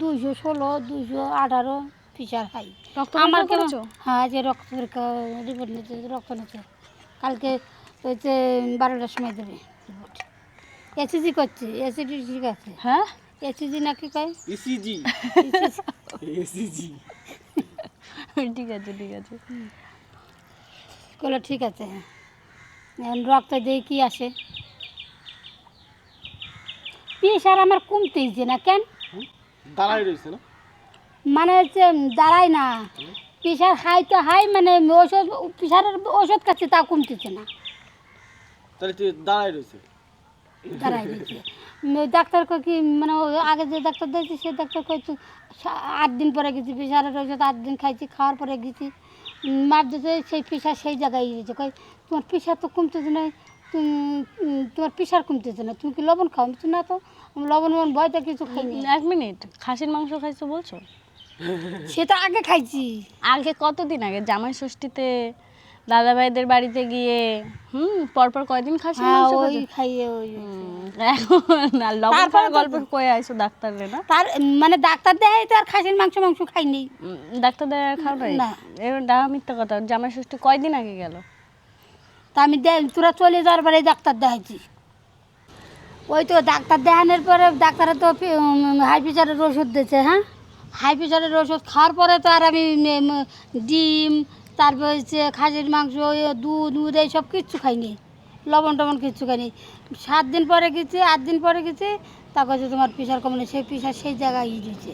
216, 218 প্রেশার হাই। আমার কেমন? হ্যাঁ, যে রক্ত পরীক্ষা রিপোর্ট নিতে, রক্ত নিতে কালকে হচ্ছে 12টার সময় দেবে রিপোর্ট। এসিজি করছে, এসিডি ঠিক আছে। হ্যাঁ, এসিজি নাকি কয়? ইসিজি ইসিজি ঠিক আছে ঠিক আছে। বললো ঠিক আছে। এখন রক্ত দিয়ে কি আসে? প্রেশার আমার কমতেইছে না কেন? দাঁড়াই রয়েছে না? মানে হচ্ছে দাঁড়ায় না, প্রেশার হাই তো হাই, মানে ওষুধ প্রেশারের ওষুধ খাচ্ছি তা কমতেছে না, তাহলে তুই দাঁড়াই রয়েছে। দাঁড়াই দিচ্ছে। ডাক্তার কয় কি, মানে আগে যে ডাক্তার দিয়েছি সে ডাক্তার কয় 8 দিন পরে গেছি, প্রেশারের ওষুধ 8 দিন খাইছি, খাওয়ার পরে গেছি মাপ দিতে, সেই প্রেশার সেই জায়গায় গেছে। কয় তোমার প্রেশার তো কমতেছে না, তোমার প্রেশার কমতেছে না, তুমি কি লবণ খাও? না তো লবণ ভয়টা কিছু খাইনি। 1 মিনিট, খাসির মাংস খাইছো বলছো? সে তো আগে খাইছি। আগে কতদিন আগে? জামাই ষষ্ঠীতে দাদা ভাইদের বাড়িতে গিয়ে পরপর কয়দিন খাসির হ্যাঁ, মাংস ওই খাইছো? খাইয়ে ওই এখন আর লবণ তারপরে খাওয়ার তো- গল্প কয়ে আইছো ডাক্তারে না? তার মানে ডাক্তার দেয় তো আর খাসির মাংস খাইনি। ডাক্তার দেয় খাও নাই? না। এবার ডাহা মিথ্যা কথা। জামাই ষষ্ঠী কয়দিন আগে গেল? তা আমি তোরা চলে যাওয়ার পরে ডাক্তার দেখাইছি। ওই তো ডাক্তার দেখানোর পরে ডাক্তারে তো হাই প্রেশারের ওষুধ দিয়েছে। হ্যাঁ, হাই প্রেশারের ওষুধ খাওয়ার পরে তো আর আমি ডিম, তারপর হচ্ছে খাসির মাংস, দুধ এইসব কিচ্ছু খাইনি, লবণ টবণ কিচ্ছু খাইনি। 7 দিন পরে গেছি, 8 দিন পরে গেছি, তা কাছে তোমার প্রেশার কমে, সেই প্রেশার সেই জায়গায় দিয়েছে।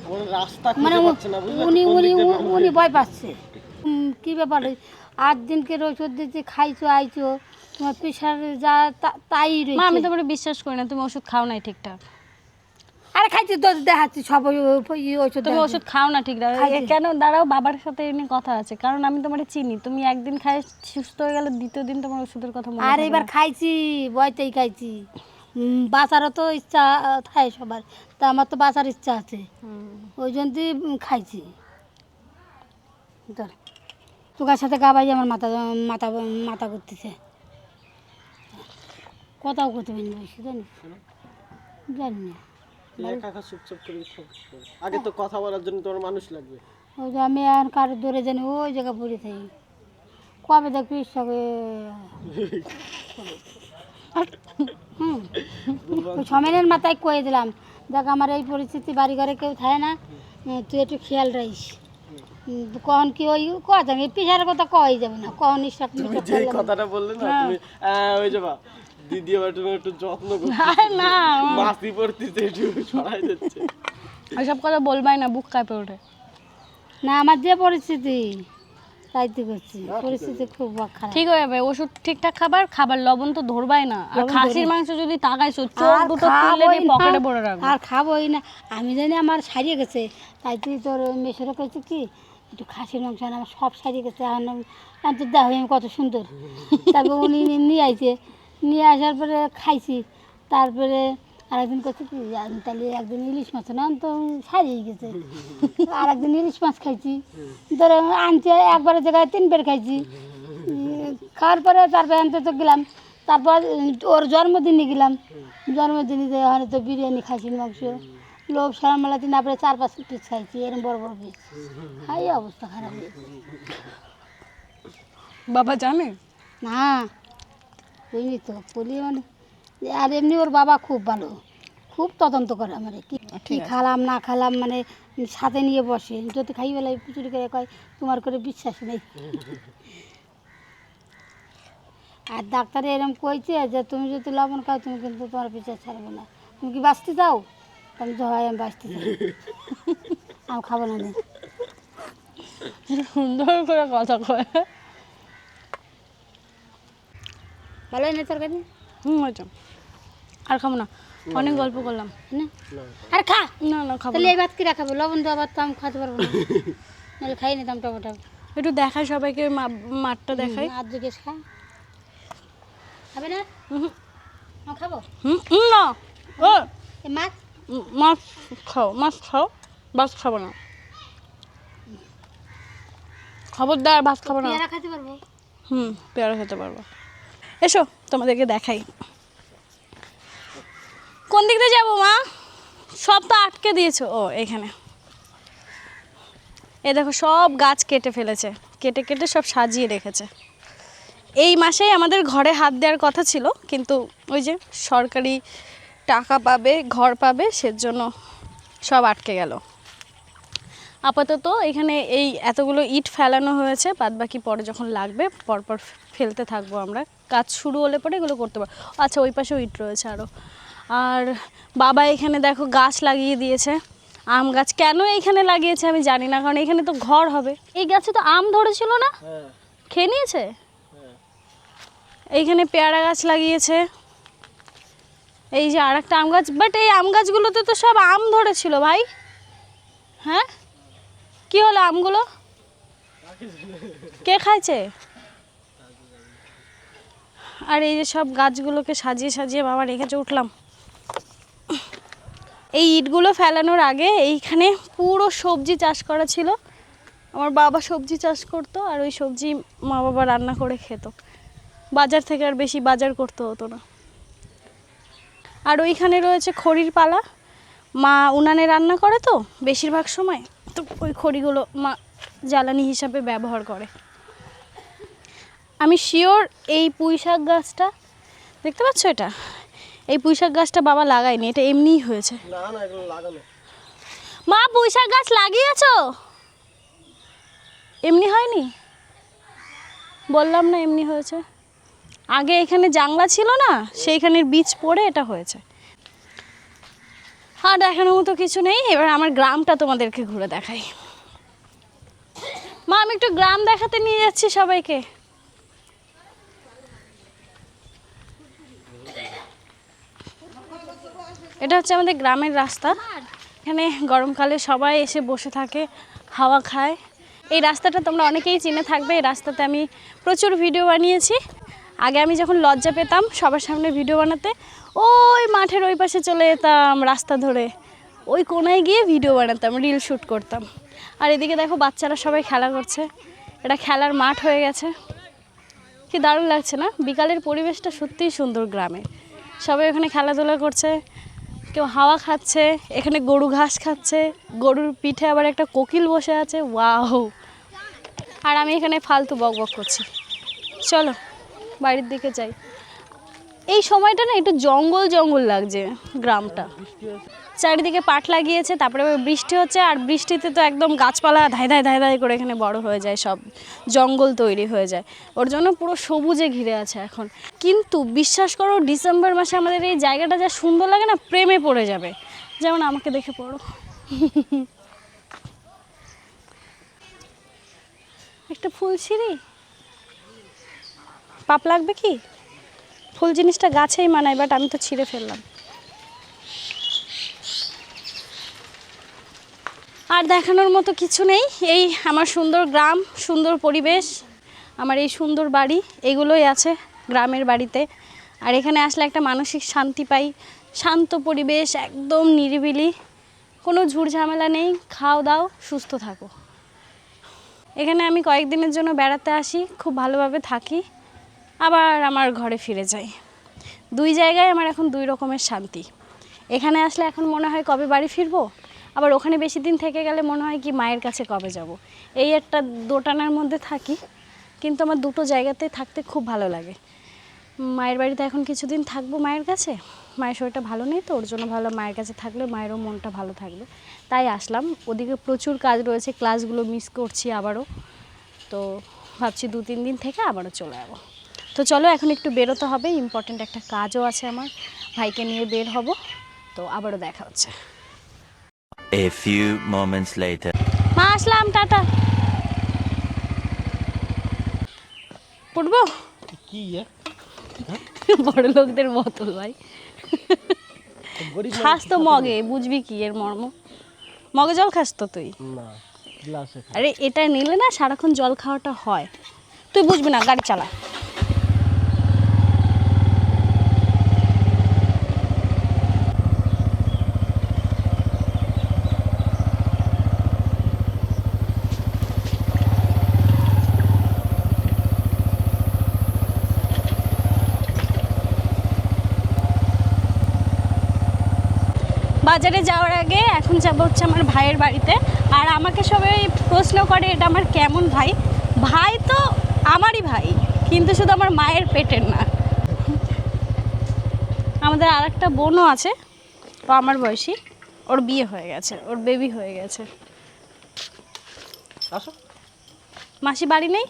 আমার রাস্তা মানে খুঁজে পাচ্ছে না, বুঝলে? উনি কোন উনি দিক দিয়ে বের হবে? উনি ভয় পাচ্ছে। কী ব্যাপার, 8 দিনকের ওষুধ দিচ্ছি, খাইছো আইছো, তোমার প্রেশার যা তাই মা, আমি রয়েছে। তোমার বিশ্বাস করি না, তুমি ওষুধ খাও নাই ঠিকঠাক। আরে খাইছি তো, দেখাচ্ছি সব ওষুধ তুমি দেখাচ্ছি। ওষুধ খাও না ঠিক খাইছি। কেন? দাঁড়াও, বাবার সাথে এ নিয়ে কথা আছে। কারণ আমি তোমার চিনি, তুমি একদিন খাই সুস্থ হয়ে গেলে দ্বিতীয় দিন তোমার ওষুধের কথা মনে আর থাকে এবার না। খাইছি, ভয়তেই খাইছি। বাঁচারও তো ইচ্ছা থাকে সবার, তা আমার তো বাঁচার ইচ্ছা আছে, ওই জন্যই খাইছি। ধর তোকার সাথে গাবাই আমার মাথা মাথা মাথা করতেছে, কথাও করতে পারি না বেশি, জানিস? জানি না, একা একা চুপচাপ করে থাকো। আগে তো কথা বলার জন্য তোমার মানুষ লাগবে। ওই যে আমি আর কারো দৌড়ে জানি ওই জায়গায় পড়ে থাকি, কবে দেখবি ইচ্ছা করে। ওই সমেনের মাথায় কয়ে দিলাম, দেখ আমার এই পরিস্থিতি, বাড়ি ঘরে কেউ থাকে না, তুই একটু খেয়াল রাখিস। কখন কি ওই কয়া যাবে, পিসারের কথা কই যাবে না, কখন ইচ্ছা তুমি যে কথাটা বললে না, তুমি ওই যাবা দিদি, আবার তুমি একটু যত্ন করতে না, মাসি পড়তেছে, একটু ছড়াই যাচ্ছে। ওইসব কথা বলবাই না, বুক কাঁপে ওঠে। না, আমার যে পরিস্থিতি তাই তো করছি, পরিস্থিতি খুব খারাপ। ঠিক হয়ে যাবে, ওষুধ ঠিকঠাক খাবার লবণ তো ধরবাই না। আর লবণ খাসির ধরবে। মাংস যদি তাকাইছো, চোখ আর দুটো তুলে খাবোই নিয়ে না, পকেটে ভরে রাখবো। আর খাবোই না। আমি জানি আমার সারিয়ে গেছে, তাই তুই তোর মেশোরা কইছে কি একটু খাসির মাংস আন, আমার সব সারিয়ে গেছে। এখন তো দেখো আমি কত সুন্দর। তারপর উনি নিয়ে আইছে, নিয়ে আসার পরে খাইছি। তারপরে আরেকদিন করছে কি, আমি তাহলে একদিন ইলিশ মাছ না তো সারিয়ে গেছে, আর একদিন ইলিশ মাছ খাইছি। ধরো আনছে একবারের জায়গায় 3 বার খাইছি। খাওয়ার পরে তারপরে আনতে তো গেলাম, তারপর ওর জন্মদিনে গেলাম, জন্মদিনে যে ওখানে তো বিরিয়ানি, খাসির মাংস, লোক সারা মেলাতে না পরে 4-5 পিস খাইছি, এরকম বড় বড় পিস খাই, অবস্থা খারাপ হয়েছে। বাবা জানে না বুঝলি তো বলি, মানে আর এমনি ওর বাবা খুব ভালো, খুব তদন্ত করে আমার কি খালাম না খালাম, মানে সাথে নিয়ে বসে, যদি খাই বেলায় চুরি করে কয় তোমার করে বিশ্বাস নেই। আর ডাক্তারে এরকম কইছে যে তুমি যদি লবণ খাও তুমি কিন্তু তোমার পিছিয়ে ছাড়বে না। তুমি কি বাঁচতে চাও? আমি তো হয় আমি বাঁচতে চাই। আমি খাবো না নে। সুন্দর করে কথা কয়। ভালো হয় না তরকারি? হয়েছে। আর খাবো না, অনেক গল্প করলাম। না আর খা। না না খাবো তাহলে না। এই ভাত কি রাখাবো? লবণ দেওয়া ভাত তো আমি খাতে পারবো না। নাহলে খাই নিতাম টমেটো। একটু দেখাই সবাইকে, মাঠটা দেখাই। আর জিজ্ঞেস খা খাবে না? খাবো না ও এই মাছ মাছ খাও, মাছ খাও, ভাত খাবো না। খবরদার ভাত খাবো না। পেয়ারা খেতে পারবো? পেয়ারা খেতে পারবো। এসো তোমাদেরকে দেখাই। কোন দিক দিয়ে যাবো মা? সব তো আটকে দিয়েছো। ও এখানে এ দেখো সব গাছ কেটে ফেলেছে, কেটে কেটে সব সাজিয়ে রেখেছে। এই মাসেই আমাদের ঘরে হাত দেওয়ার কথা ছিল, কিন্তু ওই যে সরকারি টাকা পাবে, ঘর পাবে, সেজন্য সব আটকে গেল। আপাতত এখানে এই এতগুলো ইট ফেলানো হয়েছে, বাদবাকি পরে যখন লাগবে পরপর ফেলতে থাকবো আমরা। কাজ শুরু হলে পরে এগুলো করতে পারবো। আচ্ছা ওই পাশেও ইট রয়েছে আরও। আর বাবা এখানে দেখো গাছ লাগিয়ে দিয়েছে, আম গাছ। কেন এইখানে লাগিয়েছে আমি জানি না, কারণ এখানে তো ঘর হবে। এই গাছে তো আম ধরেছিল না, খেয়ে নিয়েছে। এইখানে পেয়ারা গাছ লাগিয়েছে, এই যে আর একটা আম গাছ। বাট এই আম গাছগুলোতে তো সব আম ধরেছিল ভাই। হ্যাঁ কি হলো আমগুলো? কে খাইছে? আর এই যে সব গাছগুলোকে সাজিয়ে সাজিয়ে বাবা রেখেছে। উঠলাম। এই ইটগুলো ফেলানোর আগে এইখানে পুরো সবজি চাষ করা ছিল। আমার বাবা সবজি চাষ করতো, আর ওই সবজি মা বাবা রান্না করে খেত। বাজার থেকে আর বেশি বাজার করতে হতো না। আর ওইখানে রয়েছে খড়ির পালা। মা উনানে রান্না করে তো বেশিরভাগ সময়, তো ওই খড়িগুলো মা জ্বালানি হিসাবে ব্যবহার করে। আমি শিওর এই পুঁই শাক গাছটা দেখতে পাচ্ছ, এটা এই পুঁই শাক গাছটা বাবা লাগায়নি, এটা এমনিই হয়েছে। না না এগুলো লাগানো। মা পুঁই শাক গাছ লাগিয়েছো? এমনি হয়নি, বললাম না এমনি হয়েছে। আগে এখানে জাংলা ছিল না, সেইখানের বীজ পড়ে এটা হয়েছে। আর দেখানোর মতো কিছু নেই। এবার আমার গ্রামটা তোমাদেরকে ঘুরে দেখাই। মা আমি একটু গ্রাম দেখাতে নিয়ে যাচ্ছি সবাইকে। এটা হচ্ছে আমাদের গ্রামের রাস্তা। এখানে গরমকালে সবাই এসে বসে থাকে, হাওয়া খায়। এই রাস্তাটা তোমরা অনেকেই চিনে থাকবে। এই রাস্তাতে আমি প্রচুর ভিডিও বানিয়েছি। আগে আমি যখন লজ্জা পেতাম সবার সামনে ভিডিও বানাতে, ওই মাঠের ওই পাশে চলে যেতাম রাস্তা ধরে, ওই কোনায় গিয়ে ভিডিও বানাতাম, রিল শ্যুট করতাম। আর এদিকে দেখো বাচ্চারা সবাই খেলা করছে, এটা খেলার মাঠ হয়ে গেছে। কি দারুণ লাগছে না? বিকালের পরিবেশটা সত্যিই সুন্দর গ্রামে। সবাই ওখানে খেলাধুলা করছে, কেউ হাওয়া খাচ্ছে, এখানে গরু ঘাস খাচ্ছে, গরুর পিঠে আবার একটা কোকিল বসে আছে, ওয়াও। আর আমি এখানে ফালতু বক বক করছি। চলো বাড়ির দিকে যাই। এই সময়টা না একটু জঙ্গল জঙ্গল লাগছে গ্রামটা। চারিদিকে পাট লাগিয়েছে, তারপরে বৃষ্টি হচ্ছে, আর বৃষ্টিতে তো একদম গাছপালা ধাই ধাই ধাই ধাই করে এখানে বড় হয়ে যায়, সব জঙ্গল তৈরি হয়ে যায়। ওর জন্য পুরো সবুজে ঘিরে আছে এখন। কিন্তু বিশ্বাস করো ডিসেম্বর মাসে আমাদের এই জায়গাটা যা সুন্দর লাগে না, প্রেমে পড়ে যাবে। যেমন আমাকে দেখে পড়ো। একটা ফুল ছিঁড়ি, পাপ লাগবে কি? ফুল জিনিসটা গাছেই মানায়, বাট আমি তো ছিঁড়ে ফেললাম। আর দেখানোর মতো কিছু নেই। এই আমার সুন্দর গ্রাম, সুন্দর পরিবেশ, আমার এই সুন্দর বাড়ি, এগুলোই আছে গ্রামের বাড়িতে। আর এখানে আসলে একটা মানসিক শান্তি পাই, শান্ত পরিবেশ, একদম নিরিবিলি, কোনো ঝুটঝামেলা নেই। খাও দাও, সুস্থ থাকো। এখানে আমি কয়েকদিনের জন্য বেড়াতে আসি, খুব ভালোভাবে থাকি, আবার আমার ঘরে ফিরে যাই। দুই জায়গায় আমার এখন দুই রকমের শান্তি। এখানে আসলে এখন মনে হয় কবে বাড়ি ফিরবো, আবার ওখানে বেশি দিন থেকে গেলে মনে হয় কি মায়ের কাছে কবে যাব। এই একটা দোটানার মধ্যে থাকি, কিন্তু আমার দুটো জায়গাতে থাকতে খুব ভালো লাগে। মায়ের বাড়িতে এখন কিছুদিন থাকবো মায়ের কাছে, মায়ের শরীরটা ভালো নেই তো, ওর জন্য ভালো মায়ের কাছে থাকলে মায়েরও মনটা ভালো থাকবে, তাই আসলাম। ওদিকে প্রচুর কাজ রয়েছে, ক্লাসগুলো মিস করছি আবারও, তো ভাবছি 2-3 দিন থেকে আবারও চলে যাবো। তো চলো এখন একটু বেরোতে হবে, ইম্পর্টেন্ট একটা কাজও আছে আমার, ভাইকে নিয়ে বের হব। তো আবারও দেখা হচ্ছে। A few moments later. মা আসলাম, টাটা। পড়বো কি বড় লোকদের বোতল ভাই, খাস তো মগে, বুঝবি কি এর মর্ম। মগে জল খাস তো তুই? না, গ্লাসে আরে এটা নিলে না সারাক্ষণ জল খাওয়াটা হয়, তুই বুঝবি না, গাড়ি চালা। বাজারে যাওয়ার আগে এখন যাব হচ্ছে আমার ভাইয়ের বাড়িতে। আর আমাকে সবাই প্রশ্ন করে এটা আমার কেমন ভাই। ভাই তো আমারই ভাই, কিন্তু শুধু আমার মায়ের পেটের না। আমাদের আর একটা বোনও আছে, ও আমার বয়সী, ওর বিয়ে হয়ে গেছে, ওর বেবি হয়ে গেছে। আসো। মাসি বাড়ি নেই?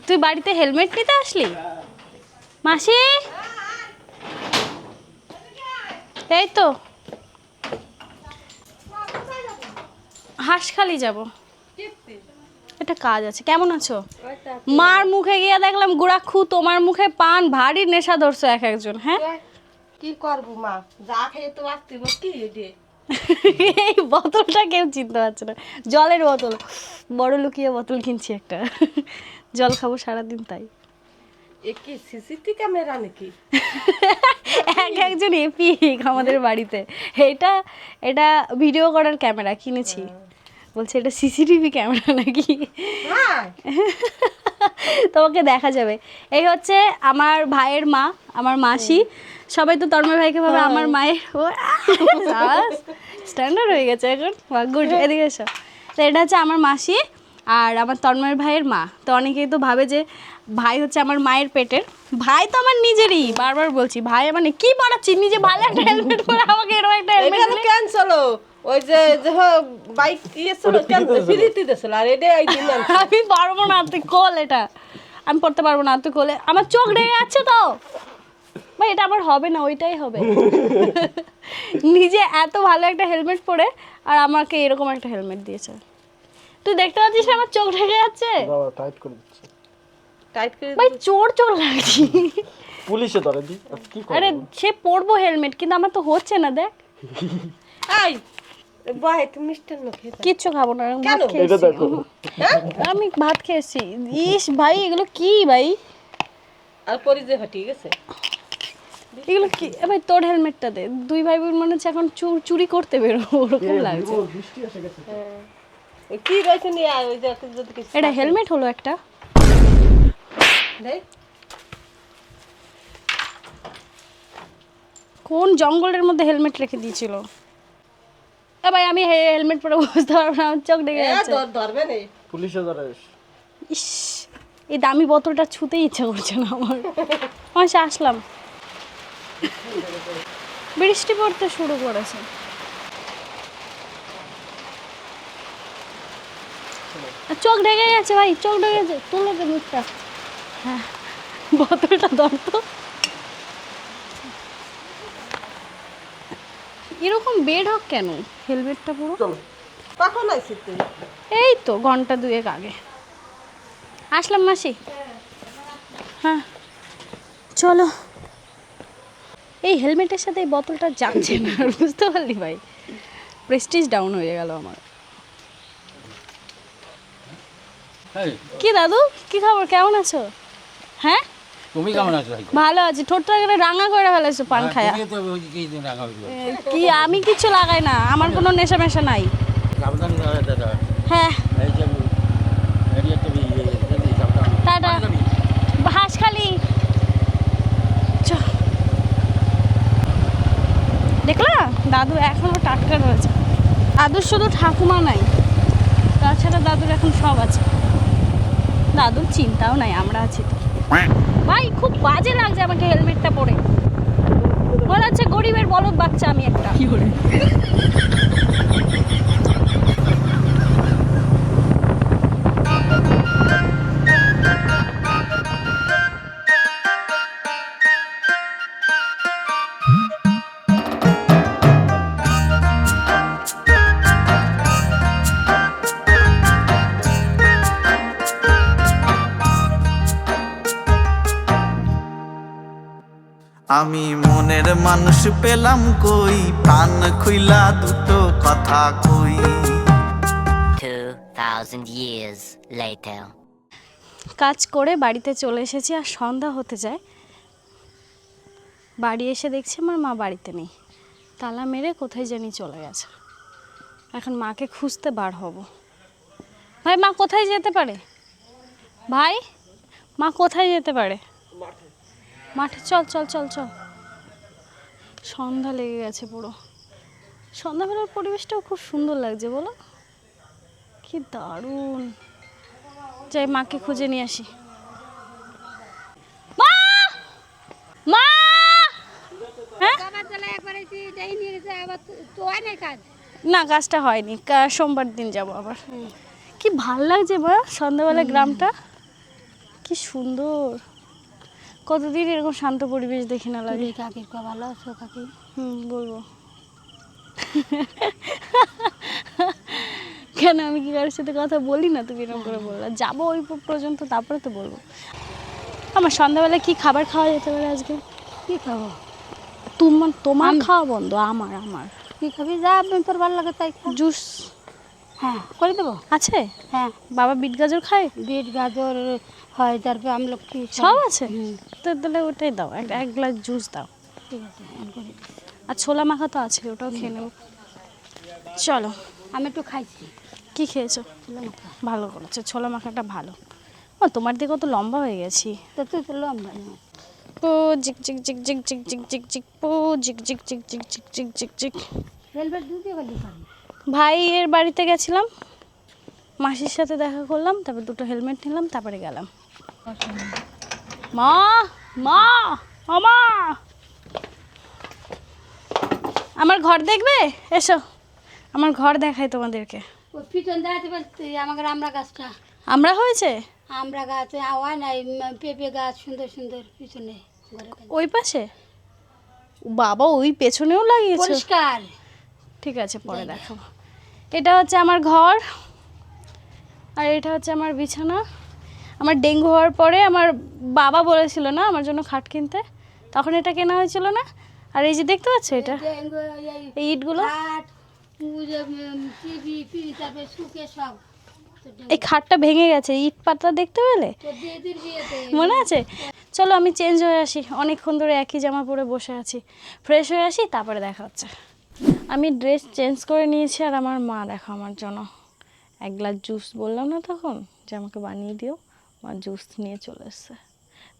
তুই বাড়িতে হেলমেট নিতে আসলি? মাসি এই তো হাঁসখালি যাব, একটা কাজ আছে। কেমন আছো? মার মুখে গিয়ে দেখলাম গুড়াখু, তোমার মুখে পান, ভারী নেশা ধরছো এক একজন। হ্যাঁ কি করবো মা, যা খেয়ে তো আসতে কি রে। এই বোতলটা কেউ চিনতে পারছে না, জলের বোতল, বড় লুকিয়ে বোতল কিনছি একটা, জল খাবো সারাদিন তাই। এ কি সিসিটিভি ক্যামেরা নাকি? এক একজন এপিক আমাদের বাড়িতে। এটা এটা ভিডিও করার ক্যামেরা কিনেছি, বলছে এটা সিসিটিভি ক্যামেরা নাকি। তোমাকে দেখা যাবে। এই হচ্ছে আমার ভাইয়ের মা, আমার মাসি। সবাই তো তন্ময় ভাইকে ভাবে আমার মায়ের, ও স্ট্যান্ডার্ড হয়ে গেছে এখন, গুড। এদিকে এসো। তো এটা হচ্ছে আমার মাসি আর আমার তন্ময়ের ভাইয়ের মা। তো অনেকেই তো ভাবে যে ভাই হচ্ছে আমার মায়ের পেটের, ভাই তো আমার নিজেরই। বারবার বলছি ভাই মানে কি বানাচ্ছি, নিজে ভালো একটা হেলমেট পরে আমাকে এরকম একটা হেলমেট ক্যান্সেল, ওই যে বাইক দিয়েছিল ফ্রিতে দিয়েছিল, আর এটা এই দিন আমি পারবো না, তুই কোল, এটা আমি পড়তে পারবো না, তুই কোলে। আমার চোখ ঢেকে যাচ্ছে তো ভাই, এটা আমার হবে না, ওইটাই হবে। নিজে এত ভালো একটা হেলমেট পরে আর আমাকে এরকম একটা হেলমেট দিয়েছে। তুই দেখতে পাচ্ছিস আমার চোখ ঢেকে যাচ্ছে? বাবা টাইট করে দিচ্ছে, টাইট করে ভাই চোর চোর লাগছি। পুলিশে ধরে দি, কি করব? আরে সে পরবো হেলমেট, কিন্তু আমার তো হচ্ছে না, দেখ। আই বাই, তুমি মিষ্টান্ন খেয়ে কিচ্ছু খাবো না, আমি ভাত এটা খেয়েছি। দেখো। আমি ভাত খেয়েছি। ইস ভাই এগুলো কি ভাই, আর পরি যে ঠিক আছে এগুলো কি? ভাই তোর হেলমেটটা দে, দুই ভাই বোন মনে হচ্ছে এখন চুরি করতে বেরো, ওরকম লাগছে। বৃষ্টি এসে গেছে। ওই কি রয়েছে নিয়ে আয়, ওই যে যদি কিছু এটা হেলমেট হলো একটা? দেখ কোন জঙ্গলের মধ্যে হেলমেট রেখে দিয়েছিল? ভাই আমি হেলমেট পরে বুঝতে পারবো না, আমার চোখ ঢেকে যাচ্ছে। ধরবে না, পুলিশে ধরে। ইস, এই দামি বোতলটা ছুতেই ইচ্ছা করছে না আমার। মাসে আসলাম, বৃষ্টি পড়তে শুরু করেছে। চোখ ঢেকে গেছে ভাই, চোখ ঢেকে গেছে, তুলে দে মুখটা। হ্যাঁ বোতলটা ধরতো। এরকম বেড হোক কেন হেলমেটটা পুরো? কখন আইছিস তুই? এই তো ঘন্টা দুয়েক আগে আসলাম মাসি। হ্যাঁ চলো। এই হেলমেটের সাথে এই বোতলটা যাচ্ছে না, বুঝতে পারলি ভাই, প্রেস্টিজ ডাউন হয়ে গেল আমার। কি দাদু, কি খবর, কেমন আছো? হ্যাঁ তুমি কেমন আছো? ভালো আছি। ঠোঁটটা রাঙা করে ফেলেছো পান খায়া। কি আমি কিছু লাগাই না, আমার কোনো নেশা মেশা নাই। হ্যাঁ টাটা। হাঁসখালি দেখলা, দাদু এখনো টাটকা রয়েছে। দাদুর শুধু ঠাকুমা নাই, তাছাড়া দাদুর এখন সব আছে। দাদুর চিন্তাও নাই, আমরা আছি তো। ভাই খুব বাজে লাগছে আমাকে হেলমেটটা পরে, মনে হচ্ছে গরিবের বলদ বাচ্চা আমি একটা। কি করে আমি মনের মানুষ পেলাম কই, প্রাণ খুইলা দুটো কথা কই। 2000 years later. কাজ করে বাড়িতে চলে এসেছি আর সন্ধ্যা হতে যায়। বাড়ি এসে দেখছি আমার মা বাড়িতে নেই, তালা মেরে কোথায় জানি চলে গেছে। এখন মাকে খুঁজতে বার হব। ভাই মা কোথায় যেতে পারে? ভাই মা কোথায় যেতে পারে? মাঠে। চল চল চল চল। সন্ধ্যা লেগে গেছে পুরো। সন্ধ্যাবেলার পরিবেশটাও খুব সুন্দর লাগছে, বলো কি দারুণ। যাই মাকে খুঁজে নিয়ে আসি। মা! মা! হ্যাঁ? না, কাজটা হয়নি, সোমবার দিন যাব আবার। কি ভাল লাগছে মা সন্ধ্যাবেলা গ্রামটা, কি সুন্দর। কতদিন এরকম শান্ত পরিবেশ দেখি না লাগে। কাকির কা ভালো আছো কাকি? বলবো কেন, আমি কি কারোর সাথে কথা বলি না? তুমি এরকম করে বললা, যাবো ওই পর্যন্ত, তারপরে তো বলবো। আমার সন্ধ্যাবেলা কি খাবার খাওয়া যেতে পারে আজকে? কি খাবো? তোমার খাওয়া বন্ধ, আমার। কি খাবি? যা তোর ভালো লাগে তাই খা। জুস হ্যাঁ করে দেবো। আছে? হ্যাঁ। বাবা বিট গাজর খায়? বিট গাজর হয়, তারপরে আমলকি সব আছে। তো তাহলে ওটাই দাও, এক গ্লাস জুস দাও। ঠিক আছে, আর ছোলা মাখা তো আছে, ওটাও খেয়ে নেবো। চলো। আমি একটু খাইছি। কি খেয়েছো? ভালো করেছো, ছোলা মাখাটা ভালো। ও তোমার দিকে কত লম্বা হয়ে গেছি। তো তুই তো লম্বা। পো জিক জিক জিক জিক জিক জিক জিক জিক পো জিক জিক জিক জিক জিক জিক জিক জিক। হেলমেট দুটো গেলি পারি। ভাইয়ের বাড়িতে গেছিলাম, মাসির সাথে দেখা করলাম, তারপর দুটো হেলমেট নিলাম, তারপরে গেলাম। মা মা মা, আমার ঘর দেখবে? এসো, আমার ঘর দেখাই তোমাদেরকে। ওই পিছন দেখাতে পারছি আমাকে আমরা গাছটা। আমরা হয়েছে? আমরা গাছ হয় নাই, পেঁপে গাছ সুন্দর সুন্দর পিছনে। ওই পাশে? বাবা ওই পেছনেও লাগিয়েছে? পরিষ্কার। ঠিক আছে, পরে দেখাবো। এটা হচ্ছে আমার ঘর, আর এটা হচ্ছে আমার বিছানা। আমার ডেঙ্গু হওয়ার পরে আমার বাবা বলেছিল না আমার জন্য খাট কিনতে, তখন এটা কেনা হয়েছিল না। আর এই যে দেখতে পাচ্ছ এটা, এই ইটগুলো, এই খাটটা ভেঙে গেছে, ইট পাতা দেখতে পেলে? মনে আছে? চলো আমি চেঞ্জ হয়ে আসি, অনেকক্ষণ ধরে একই জামা পরে বসে আছি, ফ্রেশ হয়ে আসি, তারপরে দেখা হচ্ছে। আমি ড্রেস চেঞ্জ করে নিয়েছি, আর আমার মা দেখো আমার জন্য এক গ্লাস জুস বললাম না তখন যে আমাকে বানিয়ে দিও, মা জুস নিয়ে চলে এসছে।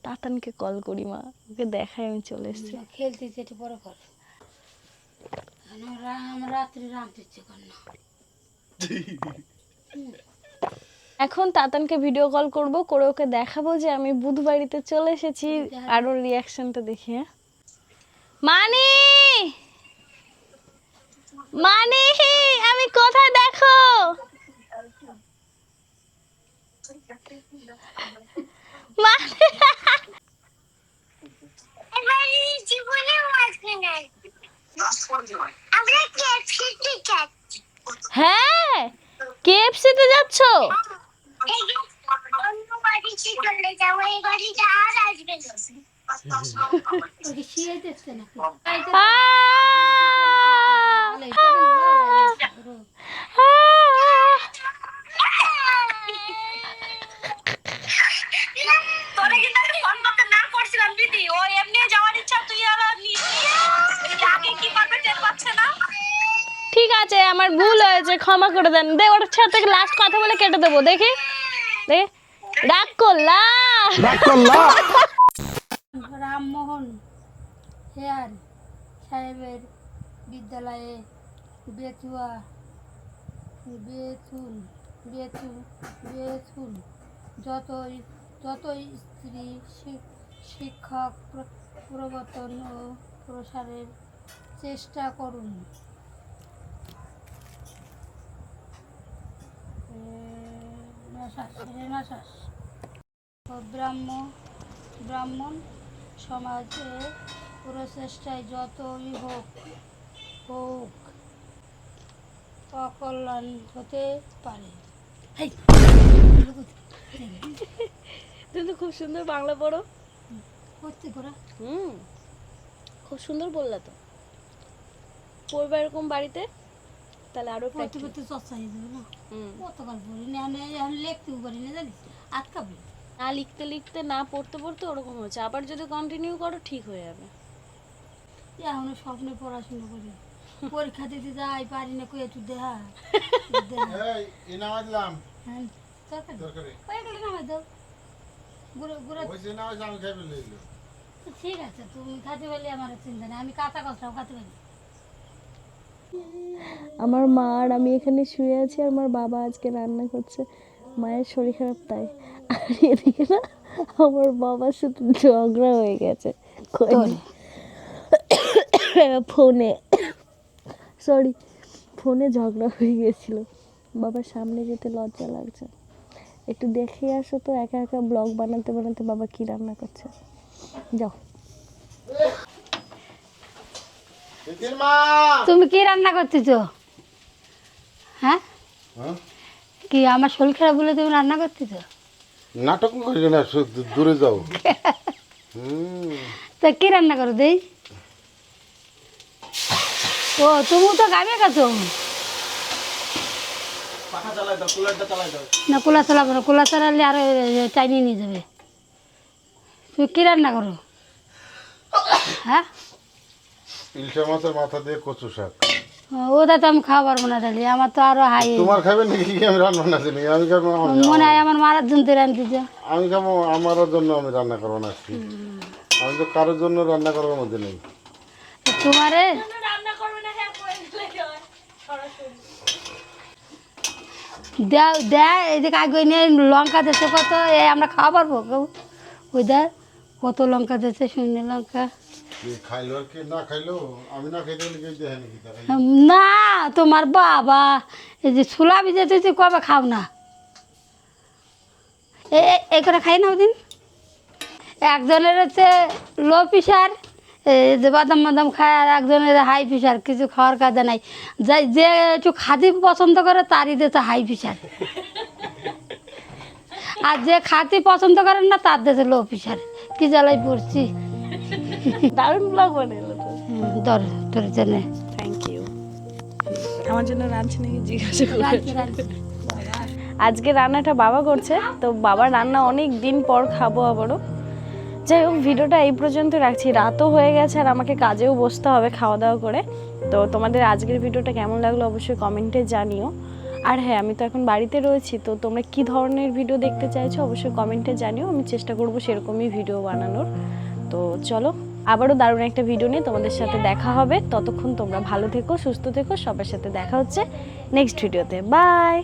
তাতানকে কল করি, মা ওকে দেখাই আমি চলে এসছি। খেলতে যেতে বড় কর, রাত্রে রাঁধতে ইচ্ছে কর না। এখন তাতানকে ভিডিও কল করব, করে ওকে দেখাবো যে আমি বুধবাড়িতে চলে এসেছি, আর ওর রিয়াকশনটা দেখি। হ্যাঁ মানি, মানি আমি কোথায় দেখো? হ্যাঁ কেএফসিতে যাচ্ছ? ঠিক আছে, আমার ভুল হয়েছে, ক্ষমা করে দেন। দে ওর সাথে লাস্ট কথা বলে কেটে দেবো, দেখি। রাগ করলাম। রামমোহন হেয়ার সাহেবের বিদ্যালয়ে বেতুন যতই স্ত্রী শিক্ষক প্রবর্তন ও প্রসারের চেষ্টা করুন, ব্রাহ্মণ সমাজে প্রচেষ্টায় যতই হোক অকল্যাণ হতে পারে। তুমি খুব সুন্দর বাংলা পড়ো। করতে করা খুব সুন্দর বললা তো। পড়বে এরকম বাড়িতে, তাহলে আরো পড়তে প্র্যাকটিস। পড়তে চর্চা হয়ে যাবে না। কতকাল পড়ি না, আমি এখন লিখতেও পারি না, জানিস আটকাবে। না লিখতে লিখতে না পড়তে পড়তে ওরকম হচ্ছে, আবার যদি কন্টিনিউ করো ঠিক হয়ে যাবে। এখনো স্বপ্নে পড়াশোনা করি, পরীক্ষা দিতে যাই পারি না, কই একটু দেহা হ্যাঁ তরকারি কয়ে গেলে নামাই দাও। গুঁড়ো গুঁড়ো ঠিক আছে, তুমি খাতে পারলে আমার চিন্তা নেই, আমি কাঁচা কচড়াও খাতে পারি। আমার মা আর আমি এখানে শুয়ে আছি, আর আমার বাবা আজকে রান্না করছে। মায়ের শরীর খারাপ তাই। আর এদিকে না আমার বাবার সাথে ঝগড়া হয়ে গেছে ফোনে ঝগড়া হয়ে গেছিল। বাবার সামনে যেতে লজ্জা লাগছে। একটু দেখে আসো তো, একা একা ব্লগ বানাতে বানাতে বাবা কি রান্না করছে। যাও। তুমি কি রান্না করতেছো? হ্যাঁ কি আমার শরীর খারাপ বলে তুমি রান্না করতেছো? নাটক করি না, দূরে যাও। তা কি রান্না করো দেই? ও তুমি তো গাবে গেছো না, কুলা চালাবো না, কুলা চালালে আরো চাইনি নিয়ে যাবে। তুমি কি রান্না করো? হ্যাঁ ইলশা মাছের মাথা দিয়ে কচু শাক। ওটা তো আমি খাওয়া পারবো না, তাহলে আমার তো আরো হাই। তোমার খাবেন নাকি? আমি রান্না না জানি, আমি খাবো। মনে হয় আমার মারার জন্য রান্ধিছ। আমি খাবো, আমার জন্য আমি রান্না করবো না। আমি তো কারোর জন্য রান্না করার মধ্যে নেই। তোমারে দেও দেয় এদিকে আগে নিয়ে লঙ্কা দিচ্ছে কত, এই আমরা খাওয়া পারবো কেউ? ওই দেখ কত লঙ্কা দিচ্ছে, শুনে লঙ্কা। খাইলো আর কি না খাইলো, আমি না খাইতে দেখে নাকি? না তোমার বাবা এই যে ছোলা ভিজে তুই কবে খাও না? এই করে খাই না ওদিন। একজনের হচ্ছে লো প্রেশার, যে বাদাম বাদাম খায়, আর একজনের হাই প্রেশার, কিছু খাওয়ার কাজে নাই। যে একটু খাদি পছন্দ করে তারই দিতে হাই প্রেশার, আর যে খাতি পছন্দ করেন না তার দিতে লো প্রেশার। কি জ্বালাই পড়ছি। দারুণ ব্লগ বানালো তো। তোর জন্য থ্যাংক ইউ। আমার জন্য রাঁধছে নাকি জিজ্ঞাসা করে। আজকে রান্নাটা বাবা করছে, তো বাবার রান্না অনেক দিন পর খাবো আবারও। যাই হোক, ভিডিওটা এই পর্যন্ত রাখছি, রাতও হয়ে গেছে আর আমাকে কাজেও বসতে হবে খাওয়া দাওয়া করে। তো তোমাদের আজকের ভিডিওটা কেমন লাগলো অবশ্যই কমেন্টে জানিও। আর হ্যাঁ, আমি তো এখন বাড়িতে রয়েছি, তো তোমরা কী ধরনের ভিডিও দেখতে চাইছো অবশ্যই কমেন্টে জানিও, আমি চেষ্টা করবো সেরকমই ভিডিও বানানোর। তো চলো, আবারও দারুণ একটা ভিডিও নিয়ে তোমাদের সাথে দেখা হবে। ততক্ষণ তোমরা ভালো থেকো, সুস্থ থেকো, সবার সাথে দেখা হচ্ছে নেক্সট ভিডিওতে। বাই।